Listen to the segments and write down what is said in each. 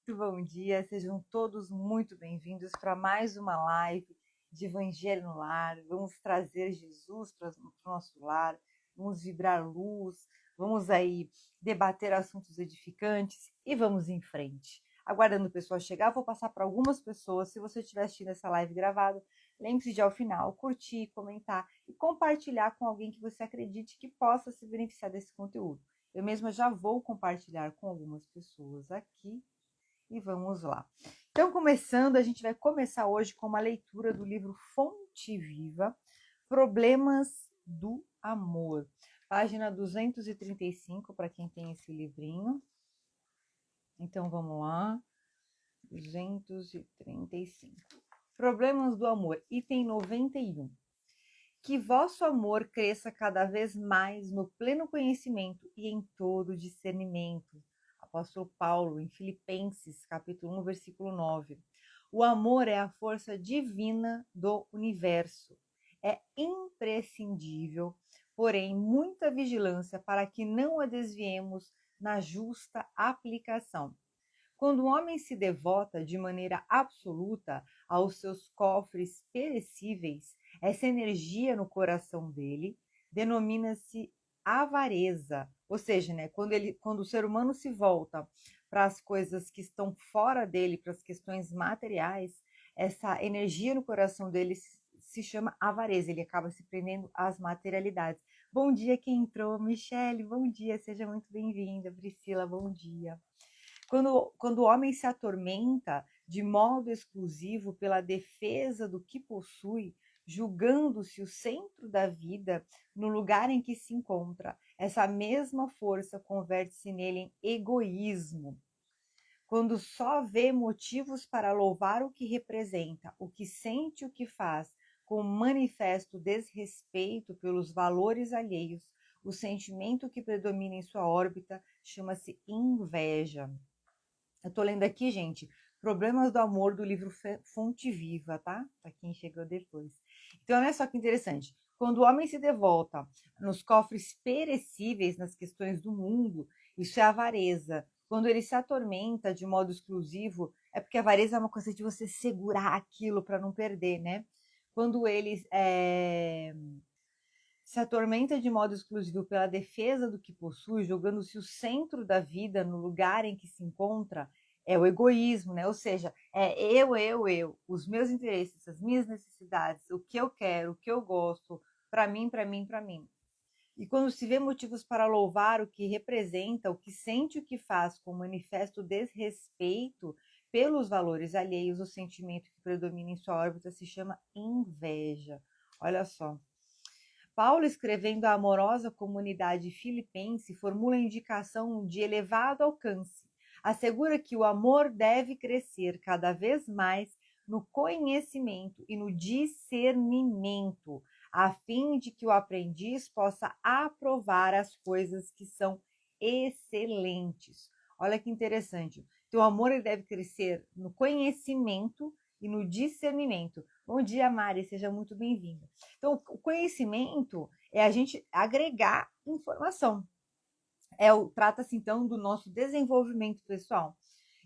Muito bom dia, sejam todos muito bem-vindos para mais uma live de Evangelho no Lar. Vamos trazer Jesus para o nosso lar, vamos vibrar luz, vamos aí debater assuntos edificantes e vamos em frente. Aguardando o pessoal chegar, vou passar para algumas pessoas. Se você estiver assistindo essa live gravada, lembre-se de ao final curtir, comentar e compartilhar com alguém que você acredite que possa se beneficiar desse conteúdo. Eu mesma já vou compartilhar com algumas pessoas aqui. E vamos lá. Então, começando, a gente vai começar hoje com uma leitura do livro Fonte Viva, Problemas do Amor. Página 235, para quem tem esse livrinho. Então, vamos lá. 235. Problemas do Amor, item 91. Que vosso amor cresça cada vez mais no pleno conhecimento e em todo discernimento. Apóstolo Paulo, em Filipenses, capítulo 1, versículo 9. O amor é a força divina do universo. É imprescindível, porém, muita vigilância para que não a desviemos na justa aplicação. Quando o homem se devota de maneira absoluta aos seus cofres perecíveis, essa energia no coração dele denomina-se avareza. Ou seja, né, quando o ser humano se volta para as coisas que estão fora dele, para as questões materiais, essa energia no coração dele se chama avareza, ele acaba se prendendo às materialidades. Bom dia quem entrou, Michele, bom dia, seja muito bem-vinda, Priscila, bom dia. Quando o homem se atormenta de modo exclusivo pela defesa do que possui, julgando-se o centro da vida no lugar em que se encontra, essa mesma força converte-se nele em egoísmo. Quando só vê motivos para louvar o que representa, o que sente, o que faz, com manifesto desrespeito pelos valores alheios, o sentimento que predomina em sua órbita chama-se inveja. Eu tô lendo aqui, gente, Problemas do Amor, do livro Fonte Viva, tá? Para quem chegou depois. Então, olha só que interessante. Quando o homem se devota nos cofres perecíveis, nas questões do mundo, isso é avareza. Quando ele se atormenta de modo exclusivo, é porque a avareza é uma coisa de você segurar aquilo para não perder, né? Quando ele se atormenta de modo exclusivo pela defesa do que possui, jogando-se o centro da vida no lugar em que se encontra, é o egoísmo, né? Ou seja, é eu, os meus interesses, as minhas necessidades, o que eu quero, o que eu gosto, para mim, para mim, para mim. E quando se vê motivos para louvar o que representa, o que sente, o que faz, com manifesto desrespeito pelos valores alheios, o sentimento que predomina em sua órbita se chama inveja. Olha só. Paulo, escrevendo à amorosa comunidade filipense, formula a indicação de elevado alcance. Assegura que o amor deve crescer cada vez mais no conhecimento e no discernimento, a fim de que o aprendiz possa aprovar as coisas que são excelentes. Olha que interessante. Então, o amor ele deve crescer no conhecimento e no discernimento. Bom dia, Mari, seja muito bem-vinda. Então, o conhecimento é a gente agregar informação. Trata-se, então, do nosso desenvolvimento pessoal.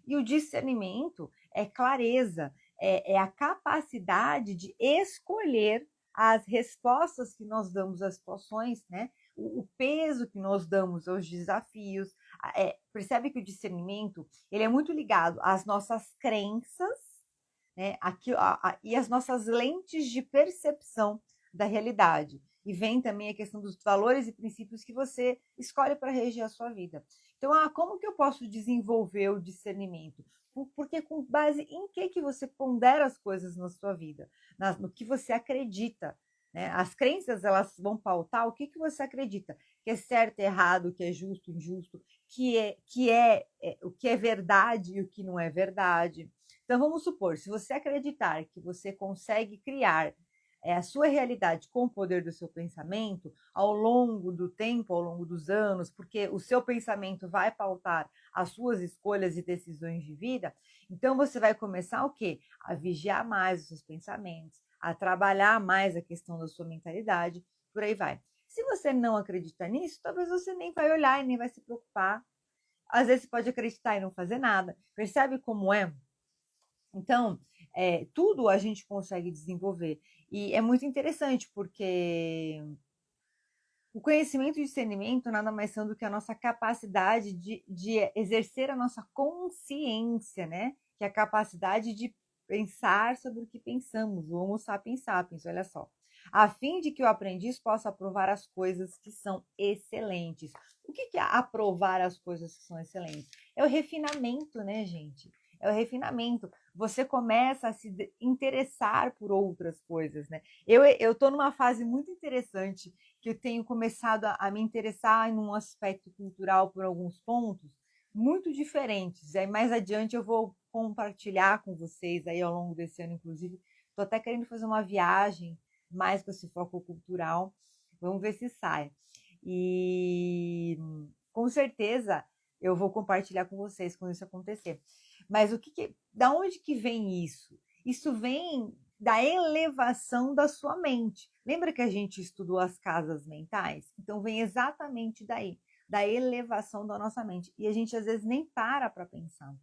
E o discernimento é clareza, é a capacidade de escolher as respostas que nós damos às situações, né? O peso que nós damos aos desafios. Percebe que o discernimento ele é muito ligado às nossas crenças, né? E as nossas lentes de percepção da realidade. E vem também a questão dos valores e princípios que você escolhe para reger a sua vida. Então, como que eu posso desenvolver o discernimento? Porque com base em que você pondera as coisas na sua vida, no que você acredita. Né? As crenças, elas vão pautar o que você acredita, que é certo, errado, que é justo, injusto, o que é verdade e o que não é verdade. Então, vamos supor, se você acreditar que você consegue criar a sua realidade com o poder do seu pensamento, ao longo do tempo, ao longo dos anos, porque o seu pensamento vai pautar as suas escolhas e decisões de vida, então você vai começar o quê? A vigiar mais os seus pensamentos, a trabalhar mais a questão da sua mentalidade, por aí vai. Se você não acredita nisso, talvez você nem vai olhar e nem vai se preocupar. às vezes você pode acreditar e não fazer nada. Percebe como é? Então, tudo a gente consegue desenvolver. E é muito interessante, porque o conhecimento e o discernimento nada mais são do que a nossa capacidade de exercer a nossa consciência, né? Que é a capacidade de pensar sobre o que pensamos, o Homo sapiens sapiens, olha só. A fim de que o aprendiz possa aprovar as coisas que são excelentes. O que é aprovar as coisas que são excelentes? É o refinamento, né, gente? É o refinamento. Você começa a se interessar por outras coisas, né? Eu estou numa fase muito interessante que eu tenho começado a me interessar em um aspecto cultural por alguns pontos muito diferentes. Aí mais adiante eu vou compartilhar com vocês aí ao longo desse ano, inclusive. Estou até querendo fazer uma viagem mais com esse foco cultural. Vamos ver se sai. E com certeza eu vou compartilhar com vocês quando isso acontecer. Mas da onde que vem isso? Isso vem da elevação da sua mente. Lembra que a gente estudou as casas mentais? Então vem exatamente daí, da elevação da nossa mente. E a gente às vezes nem para pensar.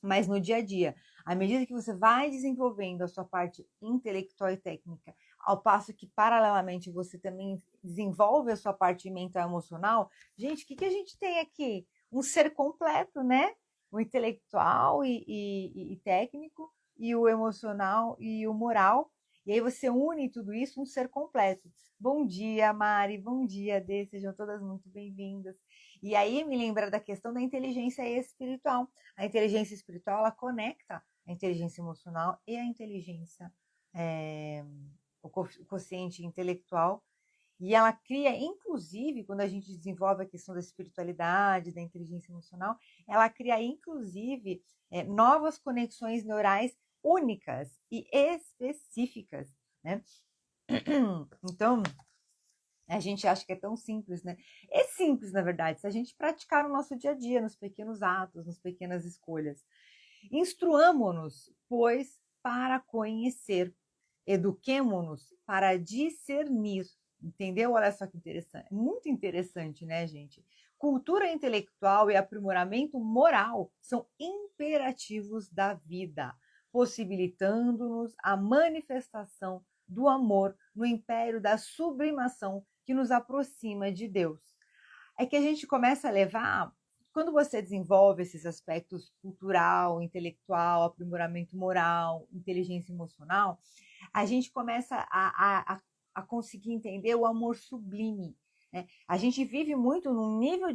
Mas no dia a dia, à medida que você vai desenvolvendo a sua parte intelectual e técnica, ao passo que paralelamente você também desenvolve a sua parte mental e emocional, gente, o que a gente tem aqui? Um ser completo, né? O intelectual e técnico, e o emocional e o moral. E aí você une tudo isso, um ser completo. Bom dia, Mari, bom dia, Dê, sejam todas muito bem-vindas. E aí me lembra da questão da inteligência espiritual. A inteligência espiritual, ela conecta a inteligência emocional e a inteligência, o quociente intelectual, e ela cria, inclusive, quando a gente desenvolve a questão da espiritualidade, da inteligência emocional, ela cria, inclusive, novas conexões neurais únicas e específicas, né? Então, a gente acha que é tão simples, né? É simples, na verdade, se a gente praticar no nosso dia a dia, nos pequenos atos, nas pequenas escolhas. Instruamo-nos, pois, para conhecer. Eduquemo-nos para discernir. Entendeu? Olha só que interessante. Muito interessante, né, gente? Cultura intelectual e aprimoramento moral são imperativos da vida, possibilitando-nos a manifestação do amor no império da sublimação que nos aproxima de Deus. É que a gente começa a levar, quando você desenvolve esses aspectos cultural, intelectual, aprimoramento moral, inteligência emocional, a gente começa a conseguir entender o amor sublime. Né? A gente vive muito no nível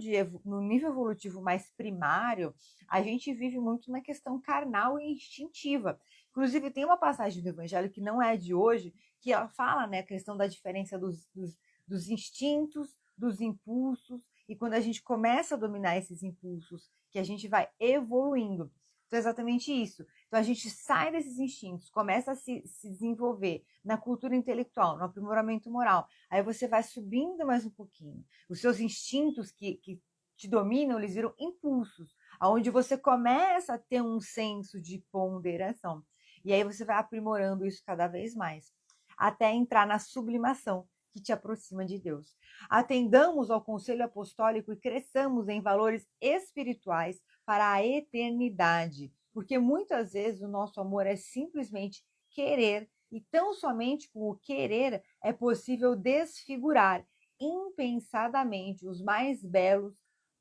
evolutivo mais primário, a gente vive muito na questão carnal e instintiva. Inclusive, tem uma passagem do Evangelho que não é de hoje, que ela fala, né, a questão da diferença dos instintos, dos impulsos, e quando a gente começa a dominar esses impulsos, que a gente vai evoluindo. Então, é exatamente isso. Então, a gente sai desses instintos, começa a se desenvolver na cultura intelectual, no aprimoramento moral. Aí você vai subindo mais um pouquinho. Os seus instintos que te dominam, eles viram impulsos, onde você começa a ter um senso de ponderação. E aí você vai aprimorando isso cada vez mais, até entrar na sublimação, que te aproxima de Deus. Atendamos ao conselho apostólico e cresçamos em valores espirituais para a eternidade, porque muitas vezes o nosso amor é simplesmente querer, e tão somente com o querer é possível desfigurar impensadamente os mais belos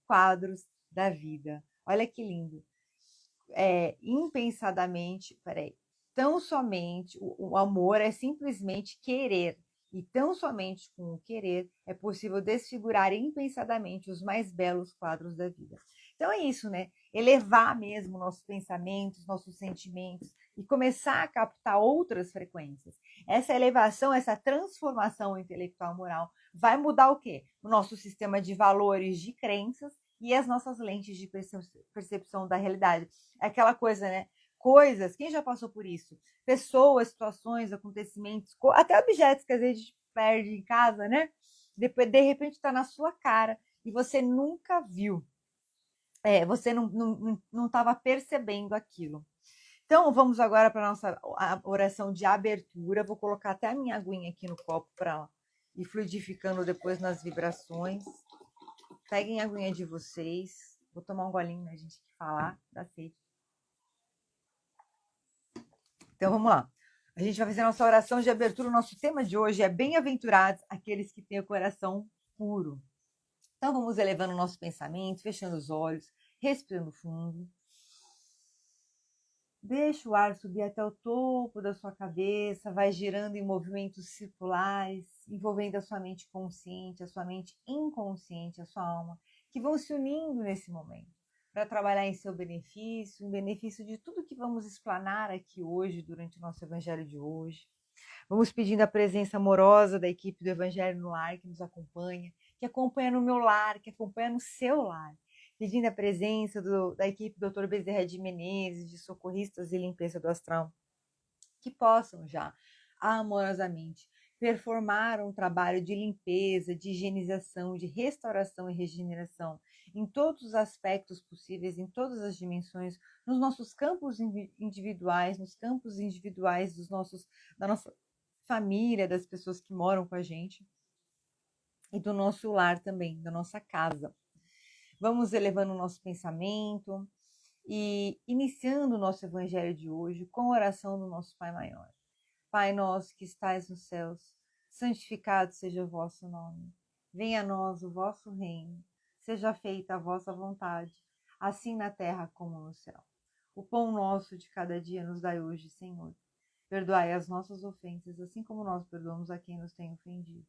quadros da vida. Olha que lindo. Impensadamente, peraí, tão somente o amor é simplesmente querer. E tão somente com o querer é possível desfigurar impensadamente os mais belos quadros da vida. Então é isso, né? Elevar mesmo nossos pensamentos, nossos sentimentos e começar a captar outras frequências. Essa elevação, essa transformação intelectual moral vai mudar o quê? O nosso sistema de valores, de crenças e as nossas lentes de percepção da realidade. É aquela coisa, né? Coisas, quem já passou por isso? Pessoas, situações, acontecimentos, até objetos que às vezes a gente perde em casa, né? Depois, de repente está na sua cara e você nunca viu. Você não estava percebendo aquilo. Então, vamos agora para a nossa oração de abertura. Vou colocar até a minha aguinha aqui no copo para ir fluidificando depois nas vibrações. Peguem a aguinha de vocês. Vou tomar um golinho, né, gente, que falar da sede. Então, vamos lá. A gente vai fazer a nossa oração de abertura. O nosso tema de hoje é bem-aventurados aqueles que têm o coração puro. Então, vamos elevando o nosso pensamento, fechando os olhos, respirando fundo. Deixa o ar subir até o topo da sua cabeça, vai girando em movimentos circulares, envolvendo a sua mente consciente, a sua mente inconsciente, a sua alma, que vão se unindo nesse momento, para trabalhar em seu benefício, em benefício de tudo que vamos explanar aqui hoje, durante o nosso Evangelho de hoje. Vamos pedindo a presença amorosa da equipe do Evangelho no Lar, que nos acompanha, que acompanha no meu lar, que acompanha no seu lar. Pedindo a presença da equipe do Dr. Bezerra de Menezes, de socorristas e limpeza do astral, que possam já, amorosamente, performar um trabalho de limpeza, de higienização, de restauração e regeneração, em todos os aspectos possíveis, em todas as dimensões, nos nossos campos individuais, nos campos individuais da nossa família, das pessoas que moram com a gente, e do nosso lar também, da nossa casa. Vamos elevando o nosso pensamento e iniciando o nosso Evangelho de hoje com a oração do nosso Pai Maior. Pai nosso que estais nos céus, santificado seja o vosso nome. Venha a nós o vosso reino. Seja feita a vossa vontade, assim na terra como no céu. O pão nosso de cada dia nos dai hoje, Senhor. Perdoai as nossas ofensas, assim como nós perdoamos a quem nos tem ofendido.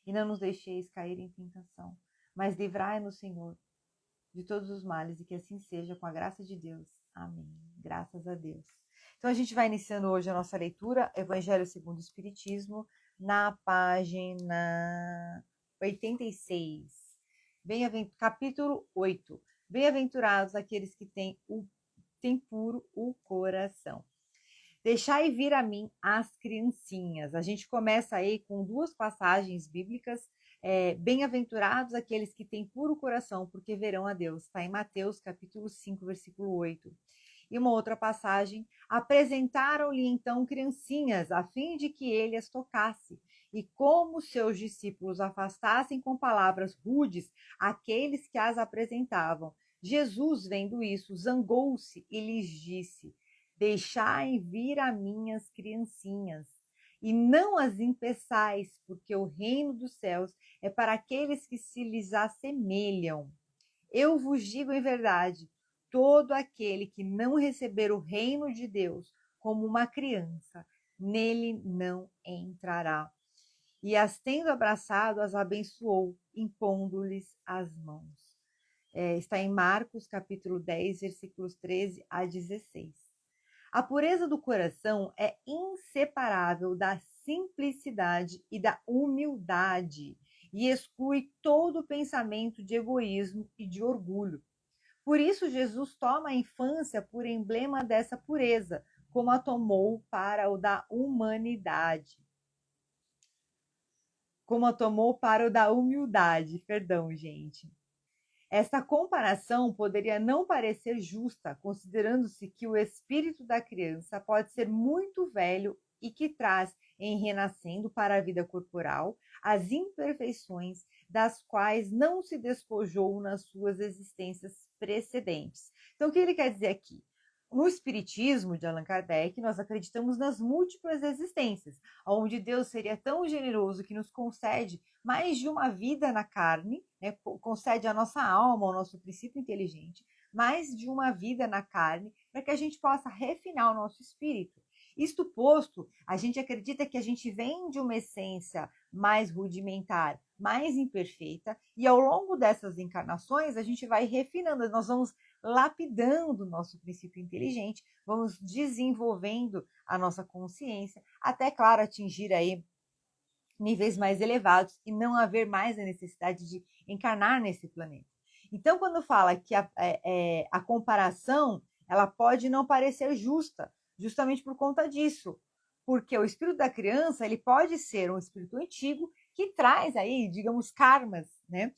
E não nos deixeis cair em tentação, mas livrai-nos, Senhor, de todos os males, e que assim seja, com a graça de Deus. Amém. Graças a Deus. Então, a gente vai iniciando hoje a nossa leitura, Evangelho segundo o Espiritismo, na página 86. Capítulo 8. Bem-aventurados aqueles que têm puro o coração. Deixai vir a mim as criancinhas. A gente começa aí com duas passagens bíblicas. Bem-aventurados aqueles que têm puro coração, porque verão a Deus. Está em Mateus, capítulo 5, versículo 8. E uma outra passagem, apresentaram-lhe então criancinhas, a fim de que ele as tocasse. E como seus discípulos afastassem com palavras rudes aqueles que as apresentavam, Jesus, vendo isso, zangou-se e lhes disse: deixai vir a minhas criancinhas, e não as impeçais, porque o reino dos céus é para aqueles que se lhes assemelham. Eu vos digo em verdade, todo aquele que não receber o reino de Deus como uma criança, nele não entrará. E as tendo abraçado, as abençoou, impondo-lhes as mãos. Está em Marcos, capítulo 10, versículos 13 a 16. A pureza do coração é inseparável da simplicidade e da humildade e exclui todo pensamento de egoísmo e de orgulho. Por isso, Jesus toma a infância por emblema dessa pureza, como a tomou para o da humanidade. Como a tomou para o da humildade, perdão, gente. Esta comparação poderia não parecer justa, considerando-se que o espírito da criança pode ser muito velho e que traz, em renascendo para a vida corporal, as imperfeições das quais não se despojou nas suas existências precedentes. Então, o que ele quer dizer aqui? No Espiritismo de Allan Kardec, nós acreditamos nas múltiplas existências, onde Deus seria tão generoso que nos concede mais de uma vida na carne, né? Concede à nossa alma, ao nosso princípio inteligente, mais de uma vida na carne, para que a gente possa refinar o nosso espírito. Isto posto, a gente acredita que a gente vem de uma essência mais rudimentar, mais imperfeita, e ao longo dessas encarnações a gente vai refinando, nós vamos lapidando o nosso princípio inteligente, vamos desenvolvendo a nossa consciência, até, claro, atingir aí níveis mais elevados e não haver mais a necessidade de encarnar nesse planeta. Então, quando fala que a comparação, ela pode não parecer justa, justamente por conta disso, porque o espírito da criança, ele pode ser um espírito antigo que traz aí, digamos, karmas, né?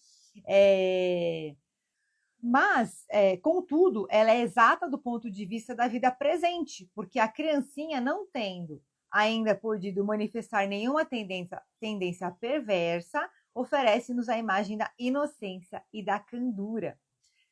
Mas, contudo, ela é exata do ponto de vista da vida presente, porque a criancinha, não tendo ainda podido manifestar nenhuma tendência perversa, oferece-nos a imagem da inocência e da candura.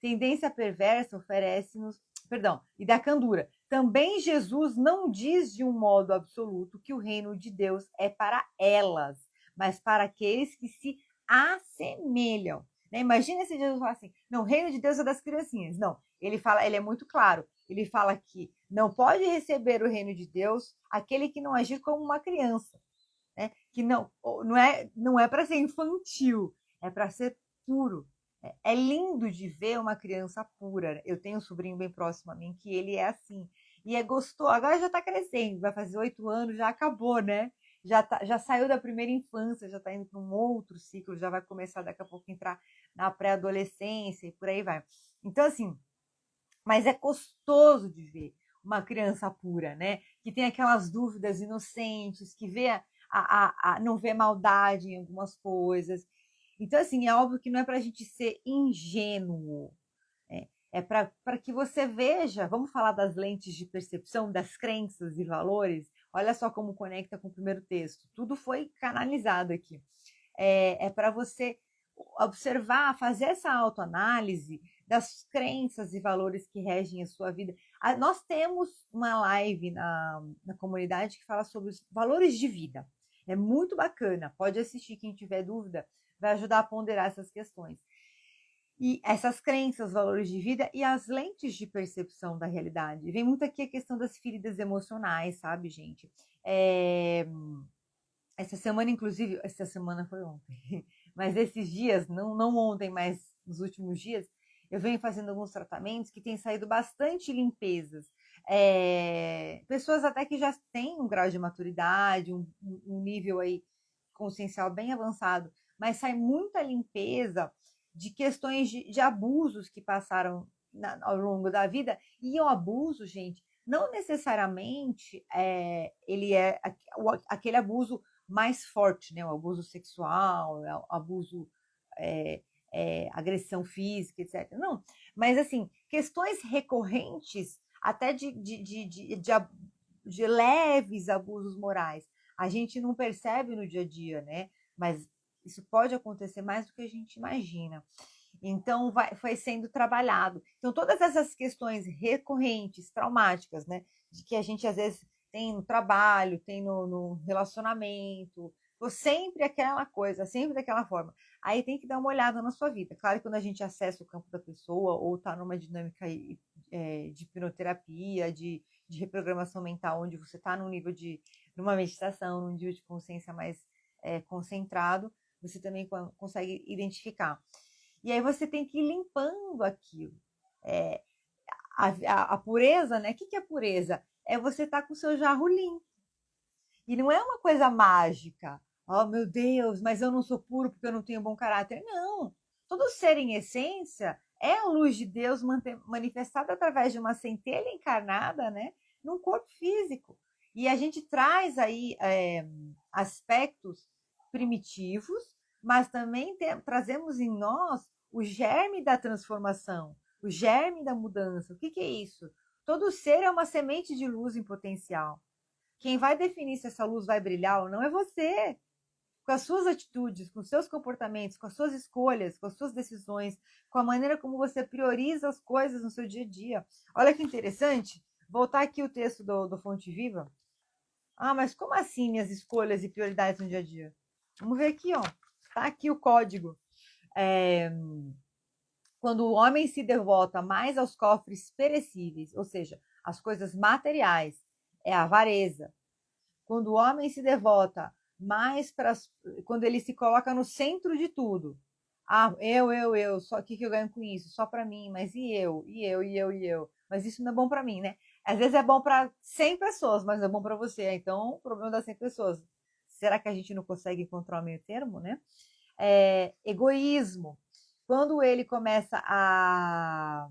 tendência perversa oferece-nos, perdão, e da candura. Também Jesus não diz de um modo absoluto que o reino de Deus é para elas, mas para aqueles que se assemelham. Né? Imagina se Jesus fala assim, não, o reino de Deus é das criancinhas. Não, ele fala, ele é muito claro. Ele fala que não pode receber o reino de Deus aquele que não agir como uma criança, né? Que não é para ser infantil, é para ser puro. É lindo de ver uma criança pura. Eu tenho um sobrinho bem próximo a mim que ele é assim. E é gostoso. Agora já está crescendo, vai fazer 8 anos, já acabou, né? Já saiu da primeira infância, já está indo para um outro ciclo, já vai começar daqui a pouco a entrar na pré-adolescência e por aí vai. Então, assim, mas é gostoso de ver uma criança pura, né? Que tem aquelas dúvidas inocentes, que não vê maldade em algumas coisas. Então, assim, é óbvio que não é para a gente ser ingênuo, né? É para que você veja, vamos falar das lentes de percepção, das crenças e valores. Olha só como conecta com o primeiro texto. Tudo foi canalizado aqui. É para você observar, fazer essa autoanálise das crenças e valores que regem a sua vida. Nós temos uma live na comunidade que fala sobre os valores de vida. É muito bacana, pode assistir quem tiver dúvida, vai ajudar a ponderar essas questões. E essas crenças, valores de vida e as lentes de percepção da realidade. Vem muito aqui a questão das feridas emocionais, sabe, gente? Essa semana, inclusive, essa semana foi ontem, mas esses dias, não ontem, mas nos últimos dias, eu venho fazendo alguns tratamentos que têm saído bastante limpezas. Pessoas até que já têm um grau de maturidade, um nível aí consciencial bem avançado, mas sai muita limpeza de questões de abusos que passaram ao longo da vida. E o abuso, gente, não necessariamente ele é aquele abuso mais forte, né? O abuso sexual, o abuso, agressão física, etc. Não, mas assim, questões recorrentes, até de leves abusos morais, a gente não percebe no dia a dia, né? Mas isso pode acontecer mais do que a gente imagina. Então, foi sendo trabalhado. Então, todas essas questões recorrentes, traumáticas, né? De que a gente, às vezes, tem no trabalho, tem no relacionamento, sempre aquela coisa, sempre daquela forma. Aí tem que dar uma olhada na sua vida. Claro que quando a gente acessa o campo da pessoa ou está numa dinâmica de hipnoterapia, de reprogramação mental, onde você está num nível numa meditação, num nível de consciência mais concentrado, você também consegue identificar. E aí você tem que ir limpando aquilo. A pureza, né? O que é pureza? É você estar com o seu jarro limpo. E não é uma coisa mágica. Oh, meu Deus, mas eu não sou puro porque eu não tenho bom caráter. Não. Todo ser em essência é a luz de Deus manifestada através de uma centelha encarnada, né? Num corpo físico. E a gente traz aí aspectos primitivos, mas também trazemos em nós o germe da transformação, o germe da mudança. O que é isso? Todo ser é uma semente de luz em potencial. Quem vai definir se essa luz vai brilhar ou não é você, com as suas atitudes, com os seus comportamentos, com as suas escolhas, com as suas decisões, com a maneira como você prioriza as coisas no seu dia a dia. Olha que interessante, voltar aqui o texto do Fonte Viva. Ah, mas como assim minhas escolhas e prioridades no dia a dia? Vamos ver aqui, ó. Tá aqui o código. Quando o homem se devota mais aos cofres perecíveis, ou seja, as coisas materiais, é a avareza. Quando o homem se devota mais quando ele se coloca no centro de tudo. Ah, eu, só o que eu ganho com isso? Só para mim, mas e eu? Mas isso não é bom para mim, né? Às vezes é bom para 100 pessoas, mas não é bom para você. Então, o problema das 100 pessoas. Será que a gente não consegue encontrar o meio termo, né? Egoísmo. Quando ele começa a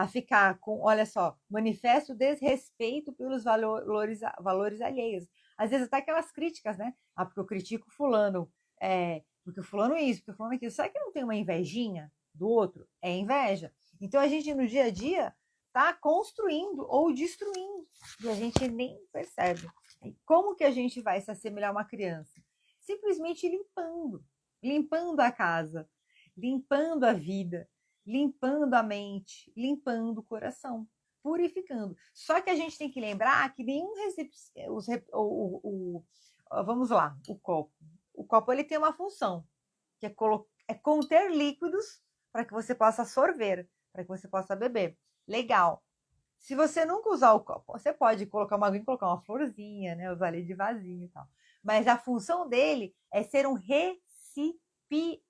ficar com, olha só, manifesto desrespeito pelos valores alheios. Às vezes até aquelas críticas, né? Ah, porque eu critico fulano, porque fulano isso, porque fulano aquilo. Será que não tem uma invejinha do outro? É inveja. Então a gente no dia a dia está construindo ou destruindo e a gente nem percebe. E como que a gente vai se assemelhar a uma criança? Simplesmente limpando a casa, limpando a vida, limpando a mente, limpando o coração, purificando. Só que a gente tem que lembrar que nenhum vamos lá, o copo. O copo ele tem uma função, que é conter líquidos para que você possa sorver, para que você possa beber. Legal. Se você nunca usar o copo, você pode colocar uma aguinha, colocar uma florzinha, né? Usar ele de vasinho e tal. Mas a função dele é ser um recipiente.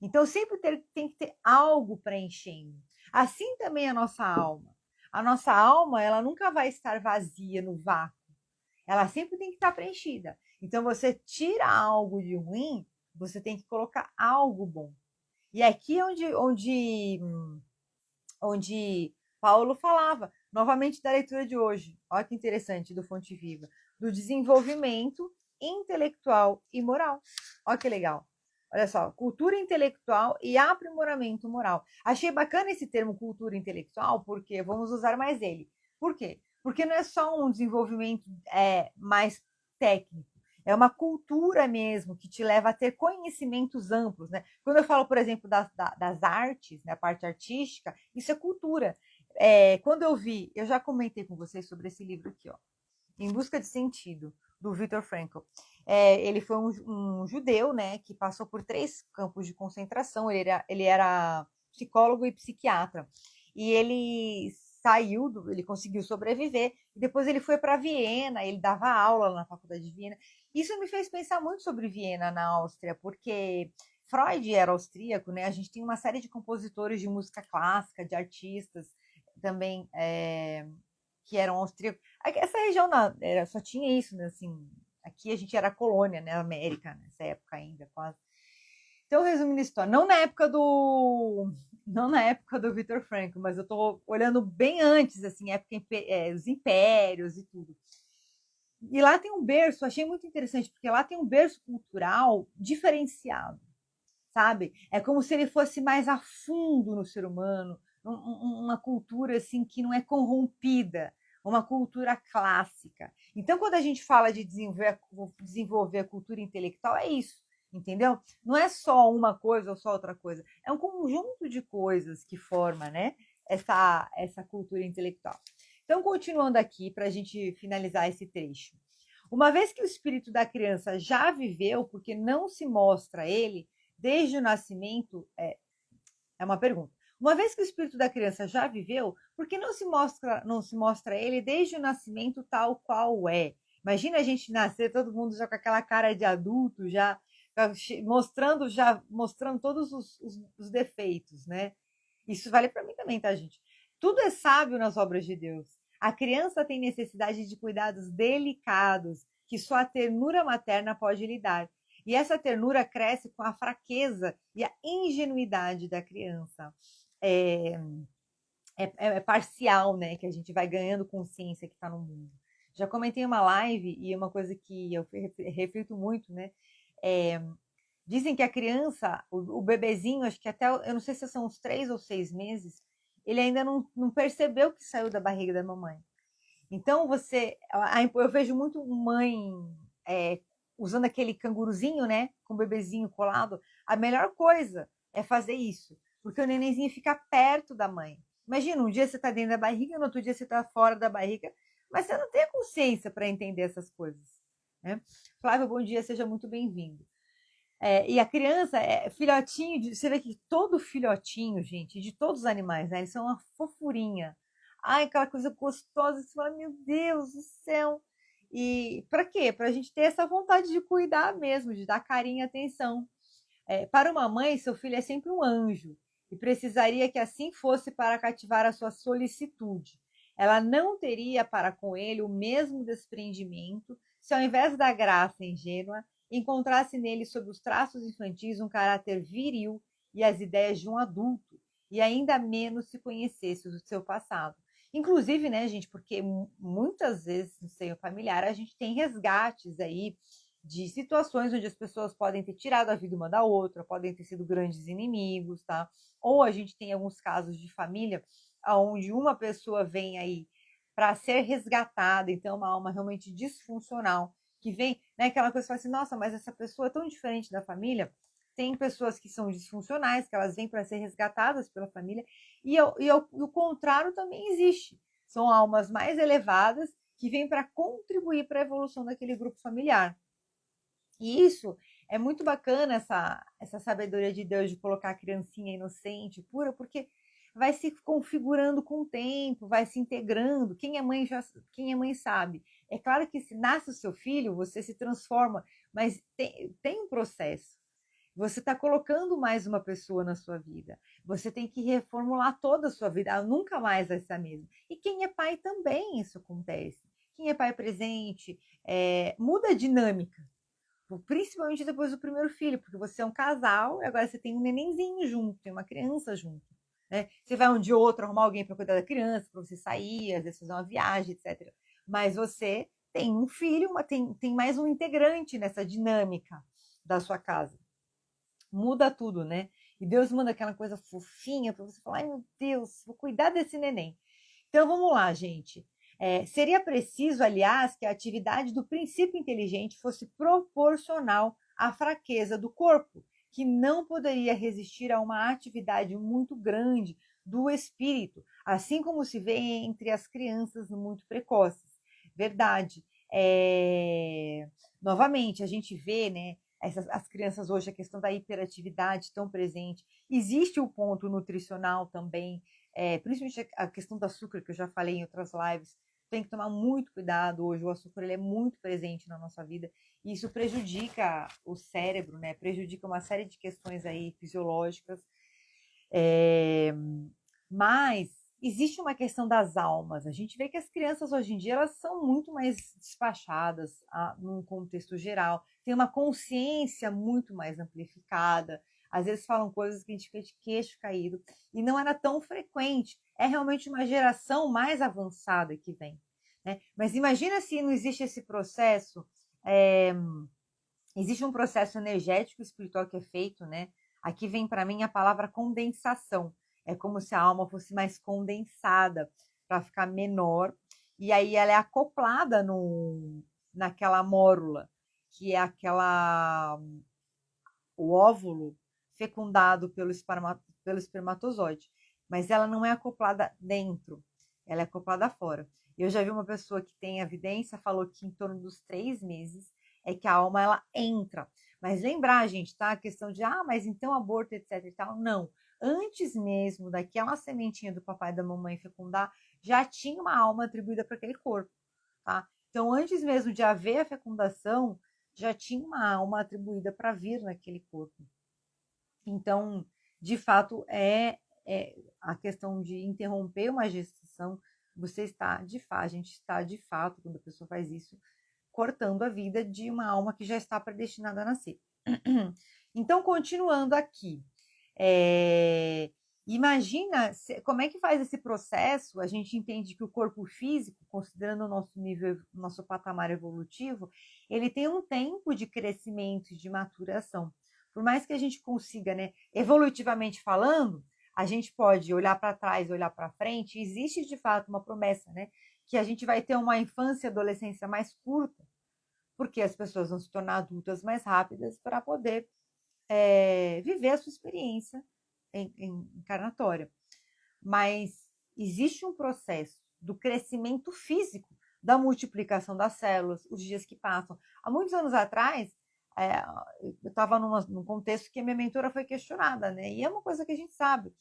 Então sempre tem que ter algo preenchendo. Assim também a nossa alma. A nossa alma, ela nunca vai estar vazia no vácuo. Ela sempre tem que estar preenchida. Então você tira algo de ruim, você tem que colocar algo bom. E aqui é onde Paulo falava, novamente da leitura de hoje, olha que interessante, do Fonte Viva, do desenvolvimento intelectual e moral. Olha que legal. Olha só, cultura intelectual e aprimoramento moral. Achei bacana esse termo cultura intelectual, porque vamos usar mais ele. Por quê? Porque não é só um desenvolvimento mais técnico, é uma cultura mesmo que te leva a ter conhecimentos amplos, né? Quando eu falo, por exemplo, das artes, né, a parte artística, isso é cultura. Quando eu já comentei com vocês sobre esse livro aqui, ó, Em Busca de Sentido, do Viktor Frankl. Ele foi um judeu, né, que passou por 3 campos de concentração. Ele era psicólogo e psiquiatra. E ele conseguiu sobreviver. E depois ele foi para Viena, ele dava aula na faculdade de Viena. Isso me fez pensar muito sobre Viena, na Áustria, porque Freud era austríaco, né? A gente tem uma série de compositores de música clássica, de artistas também que eram austríacos. Essa região só tinha isso, né? Assim, aqui a gente era colônia, né? América, nessa época ainda, quase. Então, resumindo a história, não na época do Viktor Frankl, mas eu estou olhando bem antes, assim, os impérios e tudo. E lá tem um berço, achei muito interessante, porque lá tem um berço cultural diferenciado, sabe? É como se ele fosse mais a fundo no ser humano, uma cultura assim que não é corrompida, uma cultura clássica. Então, quando a gente fala de desenvolver a cultura intelectual, é isso, entendeu? Não é só uma coisa ou só outra coisa, é um conjunto de coisas que forma, né, essa cultura intelectual. Então, continuando aqui, para a gente finalizar esse trecho. Uma vez que o espírito da criança já viveu, porque não se mostra ele, desde o nascimento, é uma pergunta. Uma vez que o espírito da criança já viveu, por que não se mostra ele desde o nascimento tal qual é? Imagina a gente nascer, todo mundo já com aquela cara de adulto, já mostrando todos os defeitos, né? Isso vale para mim também, tá, gente? Tudo é sábio nas obras de Deus. A criança tem necessidade de cuidados delicados que só a ternura materna pode lhe dar. E essa ternura cresce com a fraqueza e a ingenuidade da criança. É parcial, né? Que a gente vai ganhando consciência que está no mundo. Já comentei uma live e uma coisa que eu reflito muito, né? Dizem que a criança, o bebezinho, acho que até, eu não sei se são uns 3 ou 6 meses, ele ainda não percebeu que saiu da barriga da mamãe. Então, eu vejo muito mãe usando aquele canguruzinho, né, com o bebezinho colado. A melhor coisa é fazer isso, porque o nenenzinho fica perto da mãe. Imagina, um dia você está dentro da barriga, no outro dia você está fora da barriga, mas você não tem a consciência para entender essas coisas, né? Flávio, bom dia, seja muito bem-vindo. E a criança filhotinho, você vê que todo filhotinho, gente, de todos os animais, né, eles são uma fofurinha. Ai, aquela coisa gostosa, você fala, meu Deus do céu. E para quê? Para a gente ter essa vontade de cuidar mesmo, de dar carinho e atenção. Para uma mãe, seu filho é sempre um anjo e precisaria que assim fosse para cativar a sua solicitude. Ela não teria para com ele o mesmo desprendimento se, ao invés da graça ingênua, encontrasse nele, sob os traços infantis, um caráter viril e as ideias de um adulto, e ainda menos se conhecesse o seu passado. Inclusive, né, gente, porque muitas vezes no seio familiar a gente tem resgates aí de situações onde as pessoas podem ter tirado a vida uma da outra, podem ter sido grandes inimigos, tá? Ou a gente tem alguns casos de família onde uma pessoa vem aí para ser resgatada, então uma alma realmente disfuncional, que vem, né, aquela coisa que fala assim, nossa, mas essa pessoa é tão diferente da família, tem pessoas que são disfuncionais, que elas vêm para ser resgatadas pela família, e o contrário também existe. São almas mais elevadas que vêm para contribuir para a evolução daquele grupo familiar. E isso é muito bacana, essa sabedoria de Deus de colocar a criancinha inocente, pura, porque vai se configurando com o tempo, vai se integrando. Quem é mãe sabe. É claro que se nasce o seu filho, você se transforma, mas tem um processo. Você está colocando mais uma pessoa na sua vida. Você tem que reformular toda a sua vida. Ela nunca mais vai ser a mesma. E quem é pai também isso acontece. Quem é pai presente, muda a dinâmica. Principalmente depois do primeiro filho, porque você é um casal e agora você tem um nenenzinho junto, tem uma criança junto. Né? Você vai um dia ou outro arrumar alguém para cuidar da criança, para você sair, às vezes fazer uma viagem, etc. Mas você tem um filho, tem mais um integrante nessa dinâmica da sua casa. Muda tudo, né? E Deus manda aquela coisa fofinha para você falar, ai meu Deus, vou cuidar desse neném. Então vamos lá, gente. Seria preciso, aliás, que a atividade do princípio inteligente fosse proporcional à fraqueza do corpo, que não poderia resistir a uma atividade muito grande do espírito, assim como se vê entre as crianças muito precoces. Verdade. Novamente, a gente vê, né, as crianças hoje, a questão da hiperatividade tão presente. Existe o ponto nutricional também, principalmente a questão do açúcar, que eu já falei em outras lives. Tem que tomar muito cuidado hoje, o açúcar ele é muito presente na nossa vida, e isso prejudica o cérebro, né? Prejudica uma série de questões aí fisiológicas. Mas existe uma questão das almas. A gente vê que as crianças hoje em dia elas são muito mais despachadas num contexto geral, tem uma consciência muito mais amplificada, às vezes falam coisas que a gente fica de queixo caído, e não era tão frequente. É realmente uma geração mais avançada que vem. Né? Mas imagina se não existe esse processo, existe um processo energético espiritual que é feito, né? Aqui vem para mim a palavra condensação. É como se a alma fosse mais condensada para ficar menor, e aí ela é acoplada naquela mórula, que é o óvulo fecundado pelo espermatozoide, mas ela não é acoplada dentro, ela é acoplada fora. Eu já vi uma pessoa que tem evidência, falou que em torno dos 3 meses é que a alma ela entra. Mas lembrar, gente, tá? A questão de, mas então aborto, etc e tal, não. Antes mesmo daquela sementinha do papai e da mamãe fecundar, já tinha uma alma atribuída para aquele corpo, tá? Então, antes mesmo de haver a fecundação, já tinha uma alma atribuída para vir naquele corpo. Então, de fato, a questão de interromper uma gestação, a gente está de fato, quando a pessoa faz isso, cortando a vida de uma alma que já está predestinada a nascer. Então, continuando aqui, imagina como é que faz esse processo. A gente entende que o corpo físico, considerando o nosso nível, nosso patamar evolutivo, ele tem um tempo de crescimento e de maturação. Por mais que a gente consiga, né, evolutivamente falando, a gente pode olhar para trás, olhar para frente, existe de fato uma promessa, né, que a gente vai ter uma infância e adolescência mais curta, porque as pessoas vão se tornar adultas mais rápidas para poder viver a sua experiência encarnatória. Mas existe um processo do crescimento físico, da multiplicação das células, os dias que passam. Há muitos anos atrás, eu estava num contexto que a minha mentora foi questionada, né? E é uma coisa que a gente sabe.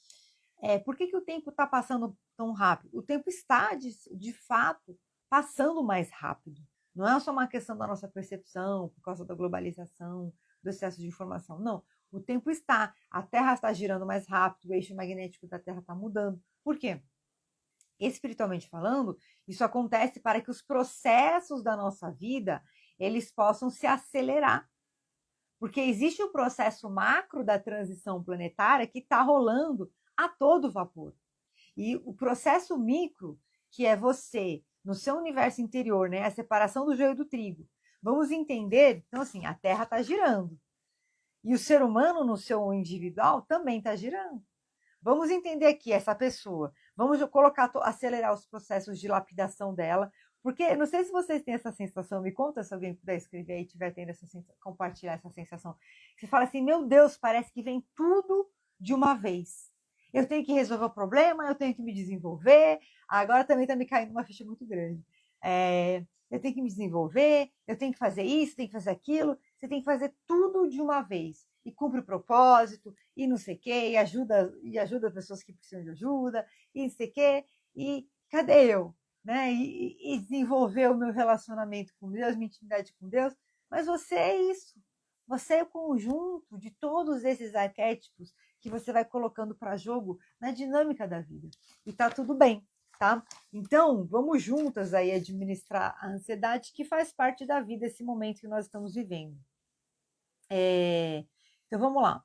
Por que o tempo está passando tão rápido? O tempo está, de fato, passando mais rápido. Não é só uma questão da nossa percepção, por causa da globalização, do excesso de informação. Não. O tempo a Terra está girando mais rápido, o eixo magnético da Terra está mudando. Por quê? Espiritualmente falando, isso acontece para que os processos da nossa vida, eles possam se acelerar. Porque existe o processo macro da transição planetária que está rolando a todo vapor. E o processo micro, que é você, no seu universo interior, né, a separação do joio do trigo. Vamos entender, então assim, a Terra está girando. E o ser humano, no seu individual, também está girando. Vamos entender aqui essa pessoa. Vamos acelerar os processos de lapidação dela, Porque, não sei se vocês têm essa sensação, me conta se alguém puder escrever aí, tiver tendo essa compartilhar essa sensação. Você fala assim, meu Deus, parece que vem tudo de uma vez. Eu tenho que resolver o problema, eu tenho que me desenvolver, agora também está me caindo uma ficha muito grande. Eu tenho que me desenvolver, eu tenho que fazer isso, tenho que fazer aquilo, você tem que fazer tudo de uma vez. E cumpre o propósito, e não sei o quê, e ajuda pessoas que precisam de ajuda, e não sei o quê, e cadê eu? Né? E desenvolver o meu relacionamento com Deus, minha intimidade com Deus, mas você é isso. Você é o conjunto de todos esses arquétipos que você vai colocando para jogo na dinâmica da vida. E tá tudo bem, tá? Então, vamos juntas aí administrar a ansiedade que faz parte da vida, esse momento que nós estamos vivendo. Então, vamos lá.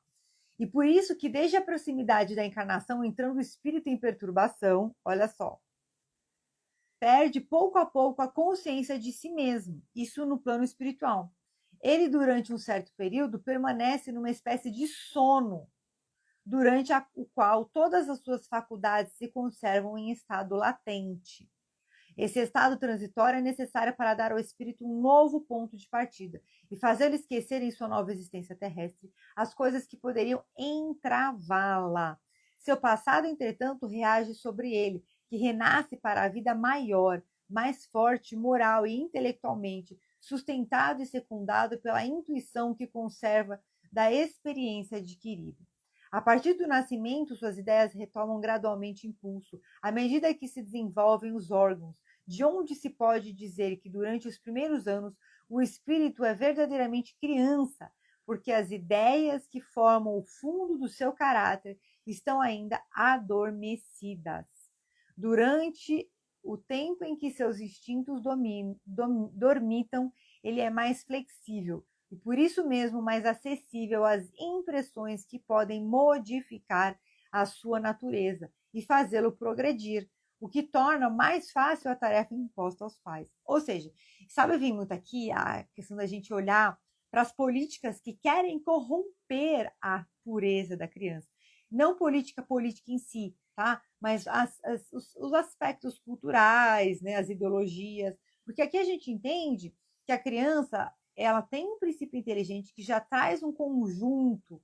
E por isso que desde a proximidade da encarnação, entrando o espírito em perturbação, olha só, perde pouco a pouco a consciência de si mesmo, isso no plano espiritual. Ele, durante um certo período, permanece numa espécie de sono, durante o qual todas as suas faculdades se conservam em estado latente. Esse estado transitório é necessário para dar ao espírito um novo ponto de partida e fazê-lo esquecer em sua nova existência terrestre as coisas que poderiam entravá-la. Seu passado, entretanto, reage sobre ele, que renasce para a vida maior, mais forte, moral e intelectualmente, sustentado e secundado pela intuição que conserva da experiência adquirida. A partir do nascimento, suas ideias retomam gradualmente impulso, à medida que se desenvolvem os órgãos, de onde se pode dizer que durante os primeiros anos o espírito é verdadeiramente criança, porque as ideias que formam o fundo do seu caráter estão ainda adormecidas. Durante o tempo em que seus instintos dormitam, ele é mais flexível e por isso mesmo mais acessível às impressões que podem modificar a sua natureza e fazê-lo progredir, o que torna mais fácil a tarefa imposta aos pais. Ou seja, sabe, eu vim muito aqui a questão da gente olhar para as políticas que querem corromper a pureza da criança. Não política em si, tá? Mas os aspectos culturais, né? As ideologias. Porque aqui a gente entende que a criança ela tem um princípio inteligente que já traz um conjunto